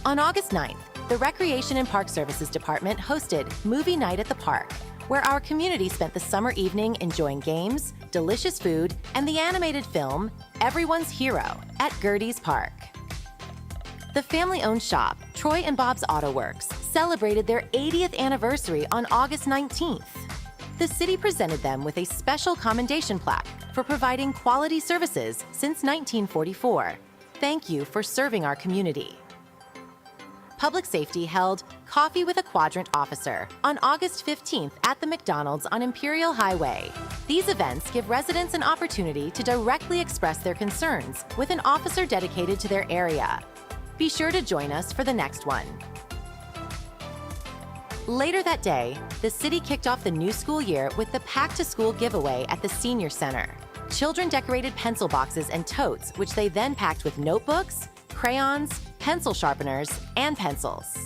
On August 9th, the Recreation and Park Services Department hosted Movie Night at the Park, where our community spent the summer evening enjoying games, delicious food, and the animated film Everyone's Hero at Gertie's Park. The family-owned shop, Troy and Bob's Auto Works, celebrated their 80th anniversary on August 19th. The city presented them with a special commendation plaque for providing quality services since 1944. Thank you for serving our community. Public Safety held Coffee with a Quadrant Officer on August 15th at the McDonald's on Imperial Highway. These events give residents an opportunity to directly express their concerns with an officer dedicated to their area. Be sure to join us for the next one. Later that day, the city kicked off the new school year with the Pack to School giveaway at the Senior Center. Children decorated pencil boxes and totes, which they then packed with notebooks, crayons, pencil sharpeners, and pencils.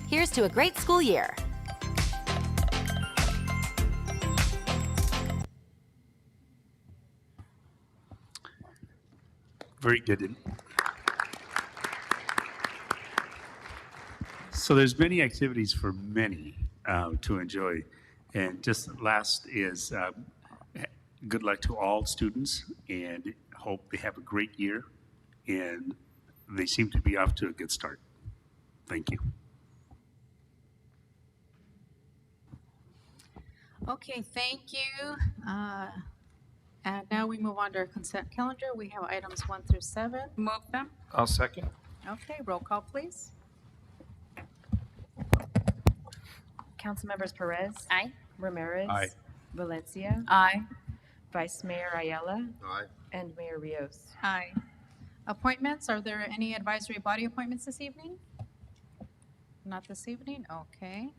Here's to a great school year. Very good. So there's many activities for many to enjoy. And just last is good luck to all students, and hope they have a great year. And they seem to be off to a good start. Thank you. Okay, thank you. And now we move on to our consent calendar. We have items 1 through 7. Move them. I'll second. Okay, roll call, please. Councilmembers Perez. Aye. Ramirez. Aye. Valencia. Aye. Vice Mayor Ayala. Aye. And Mayor Rios. Aye. Appointments, are there any advisory body appointments this evening? Not this evening, okay.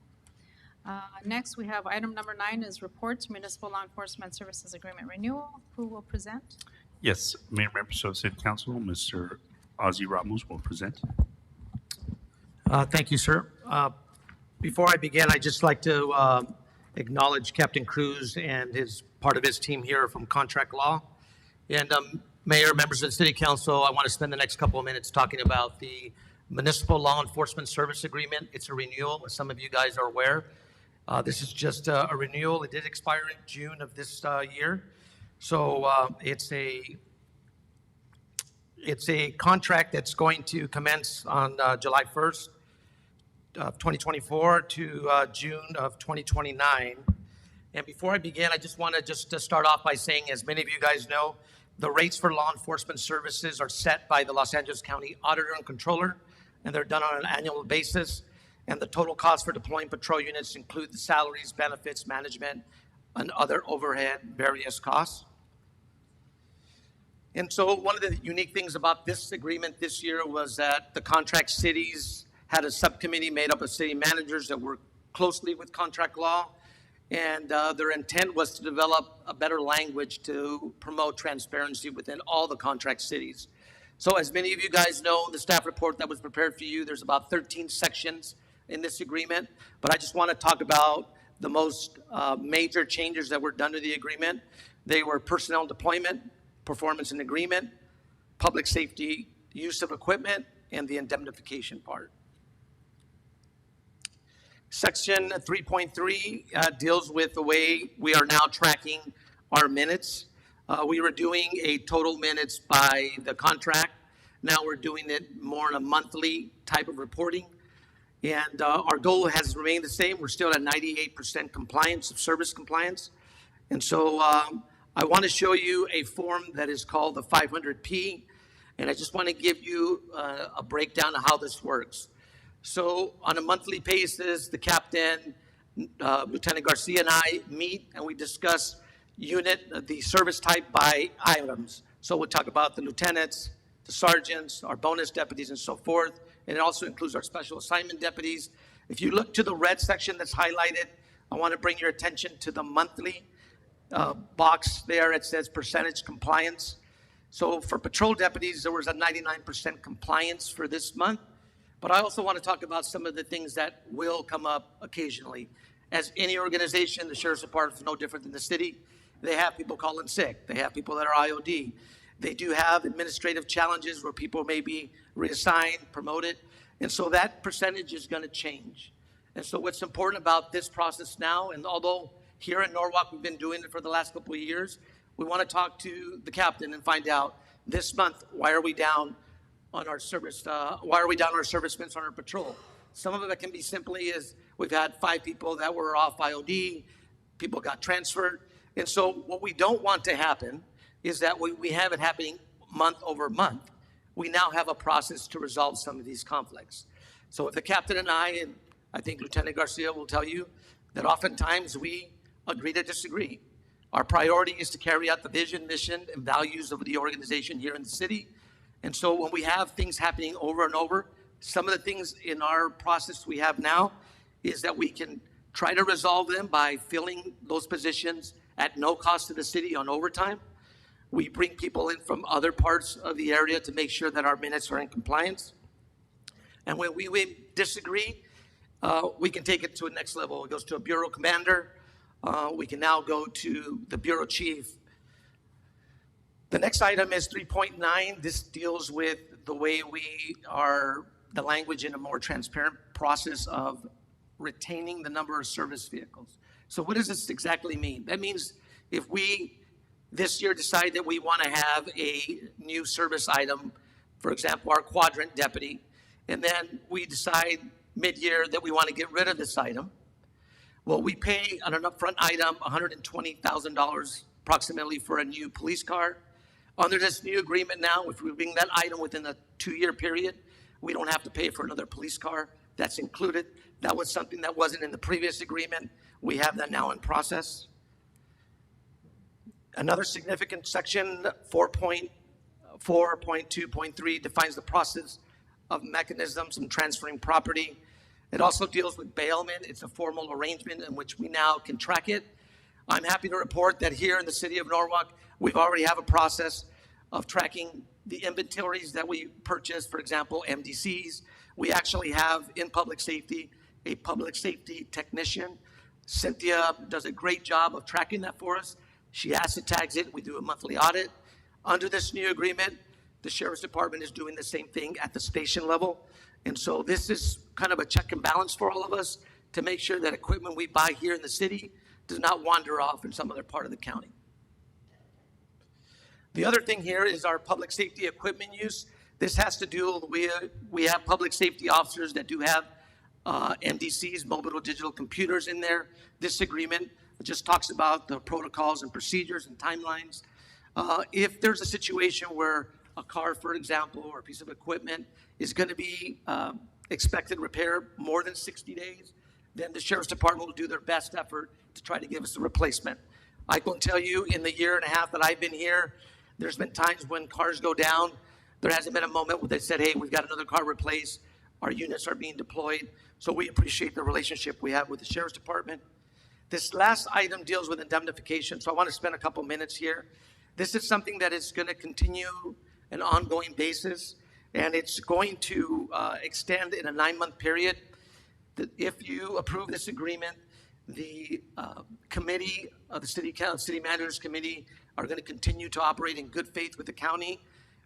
Next, we have item number 9 is reports, Municipal Law Enforcement Services Agreement Renewal. Who will present? Yes, Mayor, members of City Council, Mr. Ozzy Ramos will present. Thank you, sir. Before I begin, I'd just like to acknowledge Captain Cruz and part of his team here from Contract Law. And Mayor, members of the City Council, I want to spend the next couple of minutes talking about the Municipal Law Enforcement Service Agreement. It's a renewal, as some of you guys are aware. This is just a renewal. It did expire in June of this year. So it's a contract that's going to commence on July 1st of 2024 to June of 2029. And before I begin, I just want to start off by saying, as many of you guys know, the rates for law enforcement services are set by the Los Angeles County Auditor and Controller, and they're done on an annual basis. And the total cost for deploying patrol units include the salaries, benefits, management, and other overhead various costs. And so one of the unique things about this agreement this year was that the contract cities had a subcommittee made up of city managers that work closely with contract law. And their intent was to develop a better language to promote transparency within all the contract cities. So as many of you guys know, the staff report that was prepared for you, there's about 13 sections in this agreement, but I just want to talk about the most major changes that were done to the agreement. They were personnel deployment, performance and agreement, public safety, use of equipment, and the indemnification part. Section 3.3 deals with the way we are now tracking our minutes. We were doing a total minutes by the contract. Now we're doing it more on a monthly type of reporting. And our goal has remained the same. We're still at 98% compliance of service compliance. And so I want to show you a form that is called the 500P. And I just want to give you a breakdown of how this works. So on a monthly basis, the captain, Lieutenant Garcia and I meet and we discuss the service type by items. So we'll talk about the lieutenants, the sergeants, our bonus deputies, and so forth. And it also includes our special assignment deputies. If you look to the red section that's highlighted, I want to bring your attention to the monthly box there. It says percentage compliance. So for patrol deputies, there was a 99% compliance for this month. But I also want to talk about some of the things that will come up occasionally. As any organization, the Sheriff's Department is no different than the city. They have people calling sick. They have people that are IOD. They do have administrative challenges where people may be reassigned, promoted. And so that percentage is going to change. And so what's important about this process now, and although here in Norwalk we've been doing it for the last couple of years, we want to talk to the captain and find out this month, why are we down on our service? Why are we down on our servicemen on our patrol? Some of it can be simply is we've had 5 people that were off IOD, people got transferred. And so what we don't want to happen is that we have it happening month over month. We now have a process to resolve some of these conflicts. So if the captain and I think Lieutenant Garcia will tell you that oftentimes we agree to disagree. Our priority is to carry out the vision, mission, and values of the organization here in the city. And so when we have things happening over and over, some of the things in our process we have now is that we can try to resolve them by filling those positions at no cost to the city on overtime. We bring people in from other parts of the area to make sure that our minutes are in compliance. And when we disagree, we can take it to a next level. It goes to a bureau commander. We can now go to the bureau chief. The next item is 3.9. This deals with the way the language in a more transparent process of retaining the number of service vehicles. So what does this exactly mean? That means if we this year decide that we want to have a new service item, for example, our quadrant deputy, and then we decide mid-year that we want to get rid of this item, Well, we pay on an upfront item $120,000 approximately for a new police car. Under this new agreement now, if we bring that item within a 2-year period, we don't have to pay for another police car. That's included. That was something that wasn't in the previous agreement. We have that now in process. Another significant section, 4.2.3, defines the process of mechanisms in transferring property. It also deals with bailment. It's a formal arrangement in which we now can track it. I'm happy to report that here in the city of Norwalk, we already have a process of tracking the inventories that we purchase, for example, MDCs. We actually have in public safety a public safety technician. Cynthia does a great job of tracking that for us. She asset tags it. We do a monthly audit. Under this new agreement, the Sheriff's Department is doing the same thing at the station level. And so this is kind of a check and balance for all of us to make sure that equipment we buy here in the city does not wander off in some other part of the county. The other thing here is our public safety equipment use. This has to do with, we have public safety officers that do have MDCs, mobile digital computers in there. This agreement just talks about the protocols and procedures and timelines. If there's a situation where a car, for example, or a piece of equipment is going to be expected repair more than 60 days, then the Sheriff's Department will do their best effort to try to give us a replacement. I can tell you in the 1.5 years that I've been here, there's been times when cars go down. There hasn't been a moment where they said, hey, we've got another car replaced. Our units are being deployed. So we appreciate the relationship we have with the Sheriff's Department. This last item deals with indemnification, so I want to spend a couple minutes here. This is something that is going to continue an ongoing basis, and it's going to extend in a 9-month period. If you approve this agreement, the committee, the City Managers Committee, are going to continue to operate in good faith with the county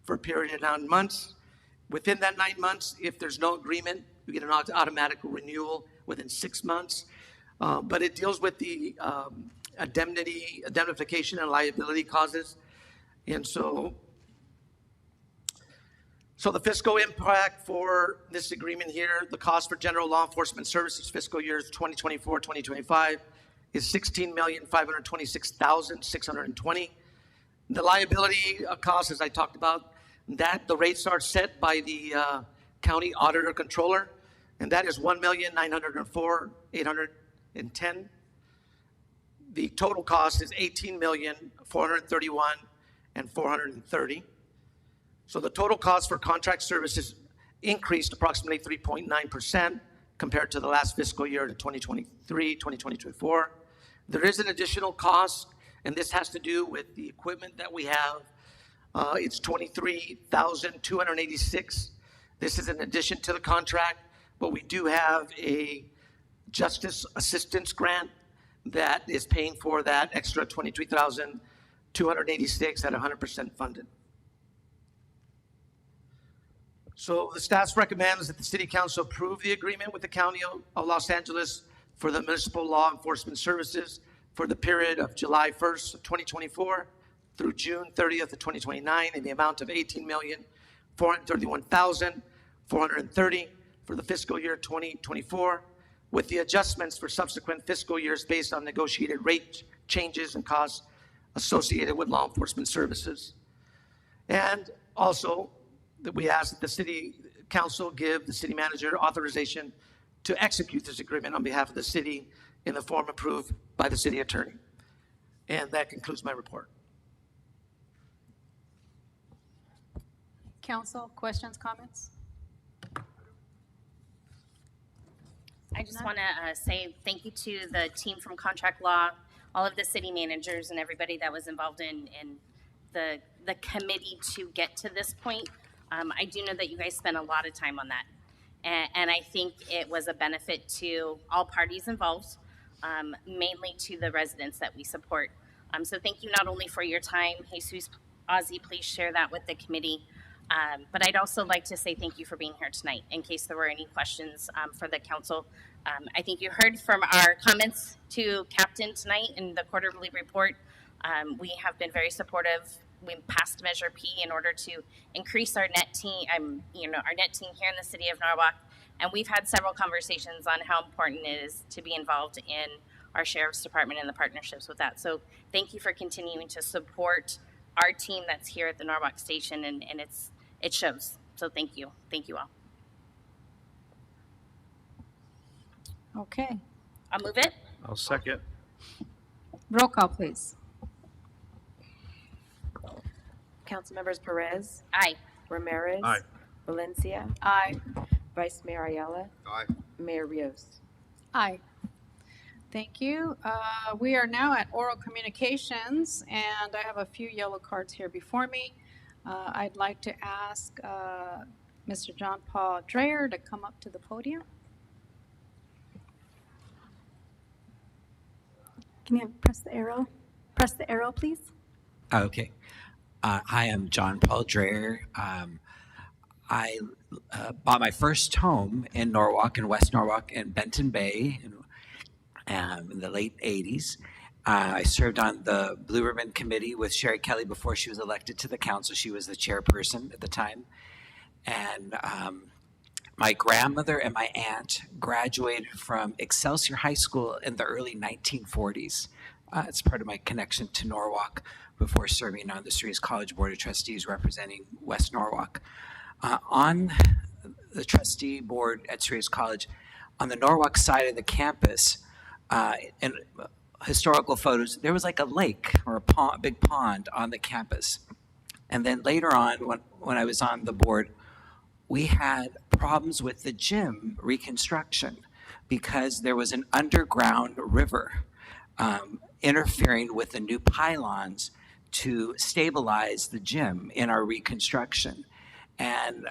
for a period of 9 months. Within that 9 months, if there's no agreement, you get an automatic renewal within 6 months. But it deals with the indemnification and liability causes. And so the fiscal impact for this agreement here, the cost for general law enforcement services fiscal years 2024-2025 is $16,526,620. The liability cost, as I talked about, that the rates are set by the county auditor controller, and that is $1,904,810. The total cost is $18,431,430. So the total cost for contract services increased approximately 3.9% compared to the last fiscal year in 2023-2024. There is an additional cost, and this has to do with the equipment that we have. It's $23,286. This is in addition to the contract, but we do have a justice assistance grant that is paying for that extra $23,286 at 100% funded. So the staff recommends that the City Council approve the agreement with the County of Los Angeles for the municipal law enforcement services for the period of July 1st of 2024 through June 30th of 2029 in the amount of $18,431,430 for the fiscal year 2024, with the adjustments for subsequent fiscal years based on negotiated rate changes and costs associated with law enforcement services. And also, that we ask that the City Council give the City Manager authorization to execute this agreement on behalf of the city in the form approved by the City Attorney. And that concludes my report. Council, questions, comments? I just want to say thank you to the team from Contract Law, all of the city managers and everybody that was involved in the committee to get to this point. I do know that you guys spent a lot of time on that. And I think it was a benefit to all parties involved, mainly to the residents that we support. So thank you not only for your time. Jesus, Ozzy, please share that with the committee. But I'd also like to say thank you for being here tonight in case there were any questions for the council. I think you heard from our comments to Captain tonight in the quarterly report. We have been very supportive. We passed Measure P in order to increase our net team, our net team here in the city of Norwalk. And we've had several conversations on how important it is to be involved in our sheriff's department and the partnerships with that. So thank you for continuing to support our team that's here at the Norwalk station, and it shows. So thank you all. Okay. I'll move it. I'll second. Roll call, please. Councilmembers Perez, Aye. Ramirez, Aye. Valencia, Aye. Vice Mayor Ayala, Aye. Mayor Rios. Aye. Thank you. We are now at oral communications, and I have a few yellow cards here before me. I'd like to ask Mr. John Paul Dreyer to come up to the podium. Can you press the arrow? Press the arrow, please. Okay. Hi, I'm John Paul Dreyer. I bought my first home in Norwalk, in West Norwalk, in Benton Bay in the late 80s. I served on the Blue Ribbon Committee with Sherry Kelly before she was elected to the council. She was the chairperson at the time. And my grandmother and my aunt graduated from Excelsior High School in the early 1940s. It's part of my connection to Norwalk before serving on the Ceres College Board of Trustees representing West Norwalk. On the trustee board at Ceres College, on the Norwalk side of the campus, in historical photos, there was like a lake or a pond, big pond on the campus. And then later on, when I was on the board, we had problems with the gym reconstruction because there was an underground river interfering with the new pylons to stabilize the gym in our reconstruction. And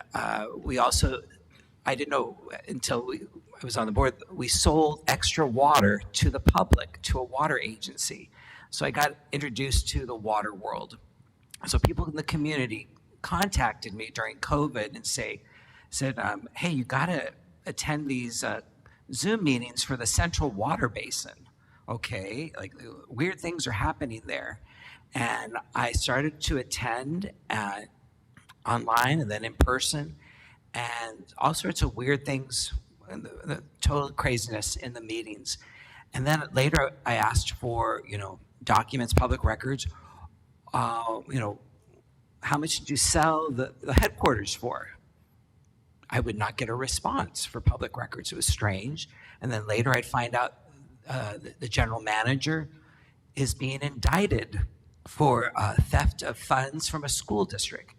we also, I didn't know until I was on the board, we sold extra water to the public, to a water agency. So I got introduced to the water world. So people in the community contacted me during COVID and said, hey, you gotta attend these Zoom meetings for the Central Water Basin. Okay, like weird things are happening there. And I started to attend online and then in person, and all sorts of weird things, the total craziness in the meetings. And then later I asked for, documents, public records, how much did you sell the headquarters for? I would not get a response for public records. It was strange. And then later I'd find out the general manager is being indicted for theft of funds from a school district.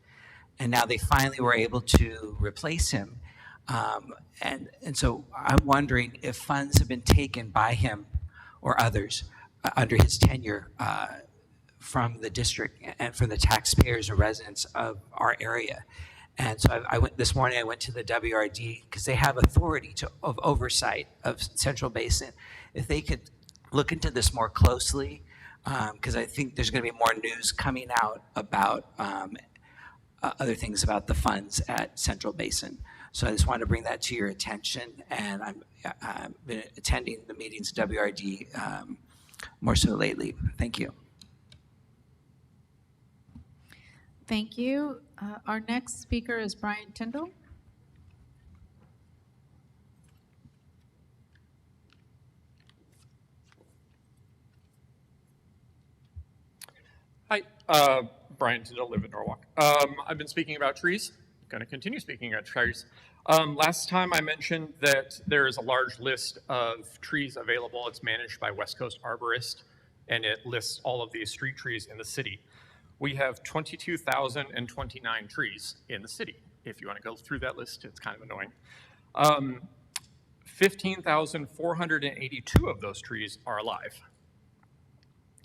And now they finally were able to replace him. And so I'm wondering if funds have been taken by him or others under his tenure from the district and from the taxpayers and residents of our area. And so I went this morning. I went to the WRD because they have authority of oversight of Central Basin. If they could look into this more closely, because I think there's going to be more news coming out about other things about the funds at Central Basin. So I just wanted to bring that to your attention. And I've been attending the meetings at WRD more so lately. Thank you. Thank you. Our next speaker is Brian Tyndall. Hi, Brian Tyndall, live in Norwalk. I've been speaking about trees, going to continue speaking about trees. Last time I mentioned that there is a large list of trees available. It's managed by West Coast Arborist, and it lists all of these street trees in the city. We have 22,029 trees in the city. If you want to go through that list, it's kind of annoying. 15,482 of those trees are alive.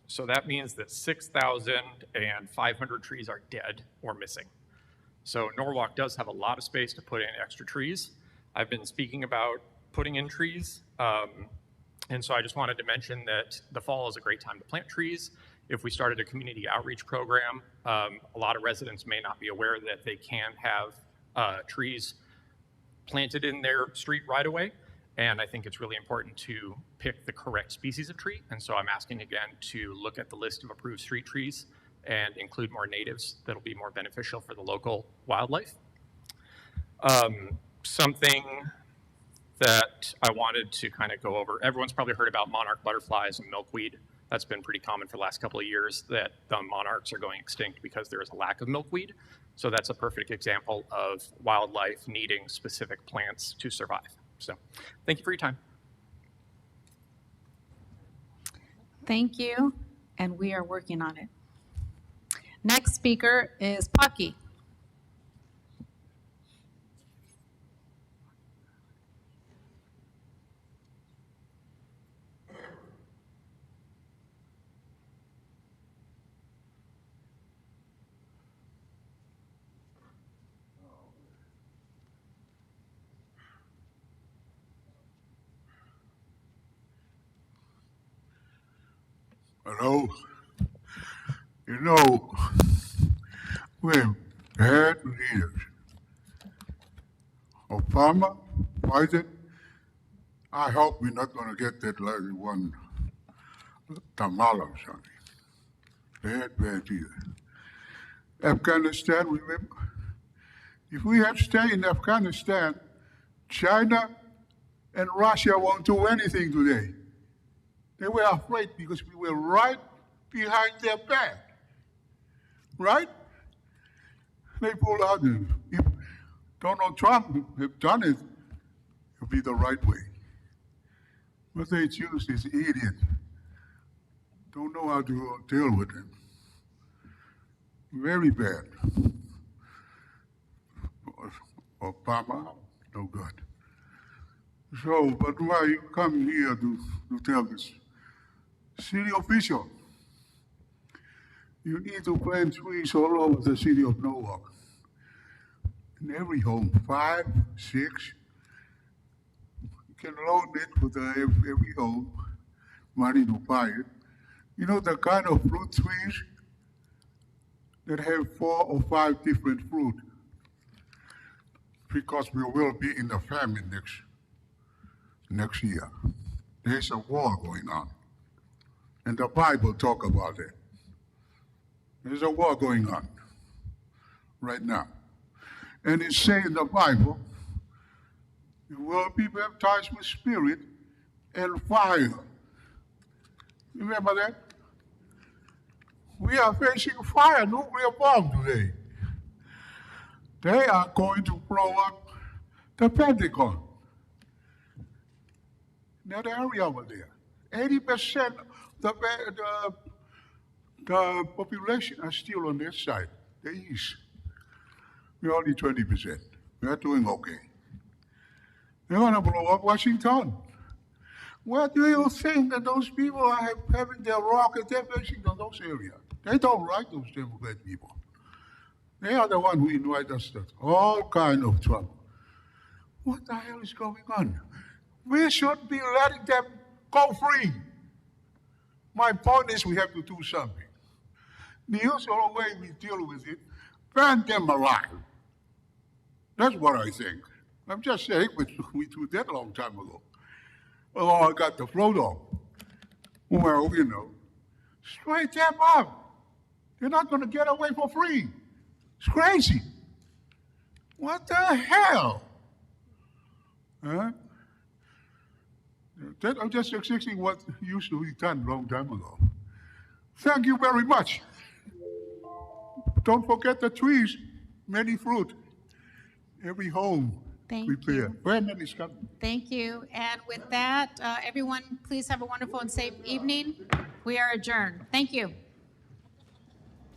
So that means that 6,500 trees are dead or missing. So Norwalk does have a lot of space to put in extra trees. I've been speaking about putting in trees. And so I just wanted to mention that the fall is a great time to plant trees. If we started a community outreach program, a lot of residents may not be aware that they can have trees planted in their street right away. And I think it's really important to pick the correct species of tree. And so I'm asking again to look at the list of approved street trees and include more natives that'll be more beneficial for the local wildlife. Something that I wanted to kind of go over. Everyone's probably heard about monarch butterflies and milkweed. That's been pretty common for the last couple of years, that the monarchs are going extinct because there is a lack of milkweed. So that's a perfect example of wildlife needing specific plants to survive. So thank you for your time. Thank you, and we are working on it. Next speaker is Paki. Hello? You know, we're bad leaders. Obama, Biden, I hope we're not going to get that like one Tamala or something. Bad leader. Afghanistan, remember? If we had stayed in Afghanistan, China and Russia won't do anything today. They were afraid because we were right behind their back. Right? They pulled out. If Donald Trump had done it, it would be the right way. But they choose this idiot. Don't know how to deal with him. Very bad. Obama, no good. So, but why you come here to tell this? City official, you need to plant trees all over the city of Norwalk. In every home, 5, 6. You can loan it with every home, money to buy it. You know the kind of fruit trees that have 4 or 5 different fruit, because we will be in a famine next year. There's a war going on. And the Bible talk about it. There's a war going on right now. And it says in the Bible, you will be baptized with spirit and fire. You remember that? We are facing fire, nuclear bomb today. They are going to blow up the Pentagon. That area over there. 80% the population are still on this side, the east. We're only 20%. We're doing okay. They're going to blow up Washington. Where do you think that those people are having their rockets? They're facing on those areas. They don't like those Democrat people. They are the ones who invite us to all kind of trouble. What the hell is going on? We should be letting them go free. My point is we have to do something. The usual way we deal with it, ban them alive. That's what I think. I'm just saying we did that a long time ago. Oh, I got the float off. Well, you know, straight them up. They're not going to get away for free. It's crazy. What the hell? Huh? I'm just explaining what used to be done a long time ago. Thank you very much. Don't forget the trees, many fruit. Every home prepare. Brandon is coming. Thank you. And with that, everyone, please have a wonderful and safe evening. We are adjourned. Thank you.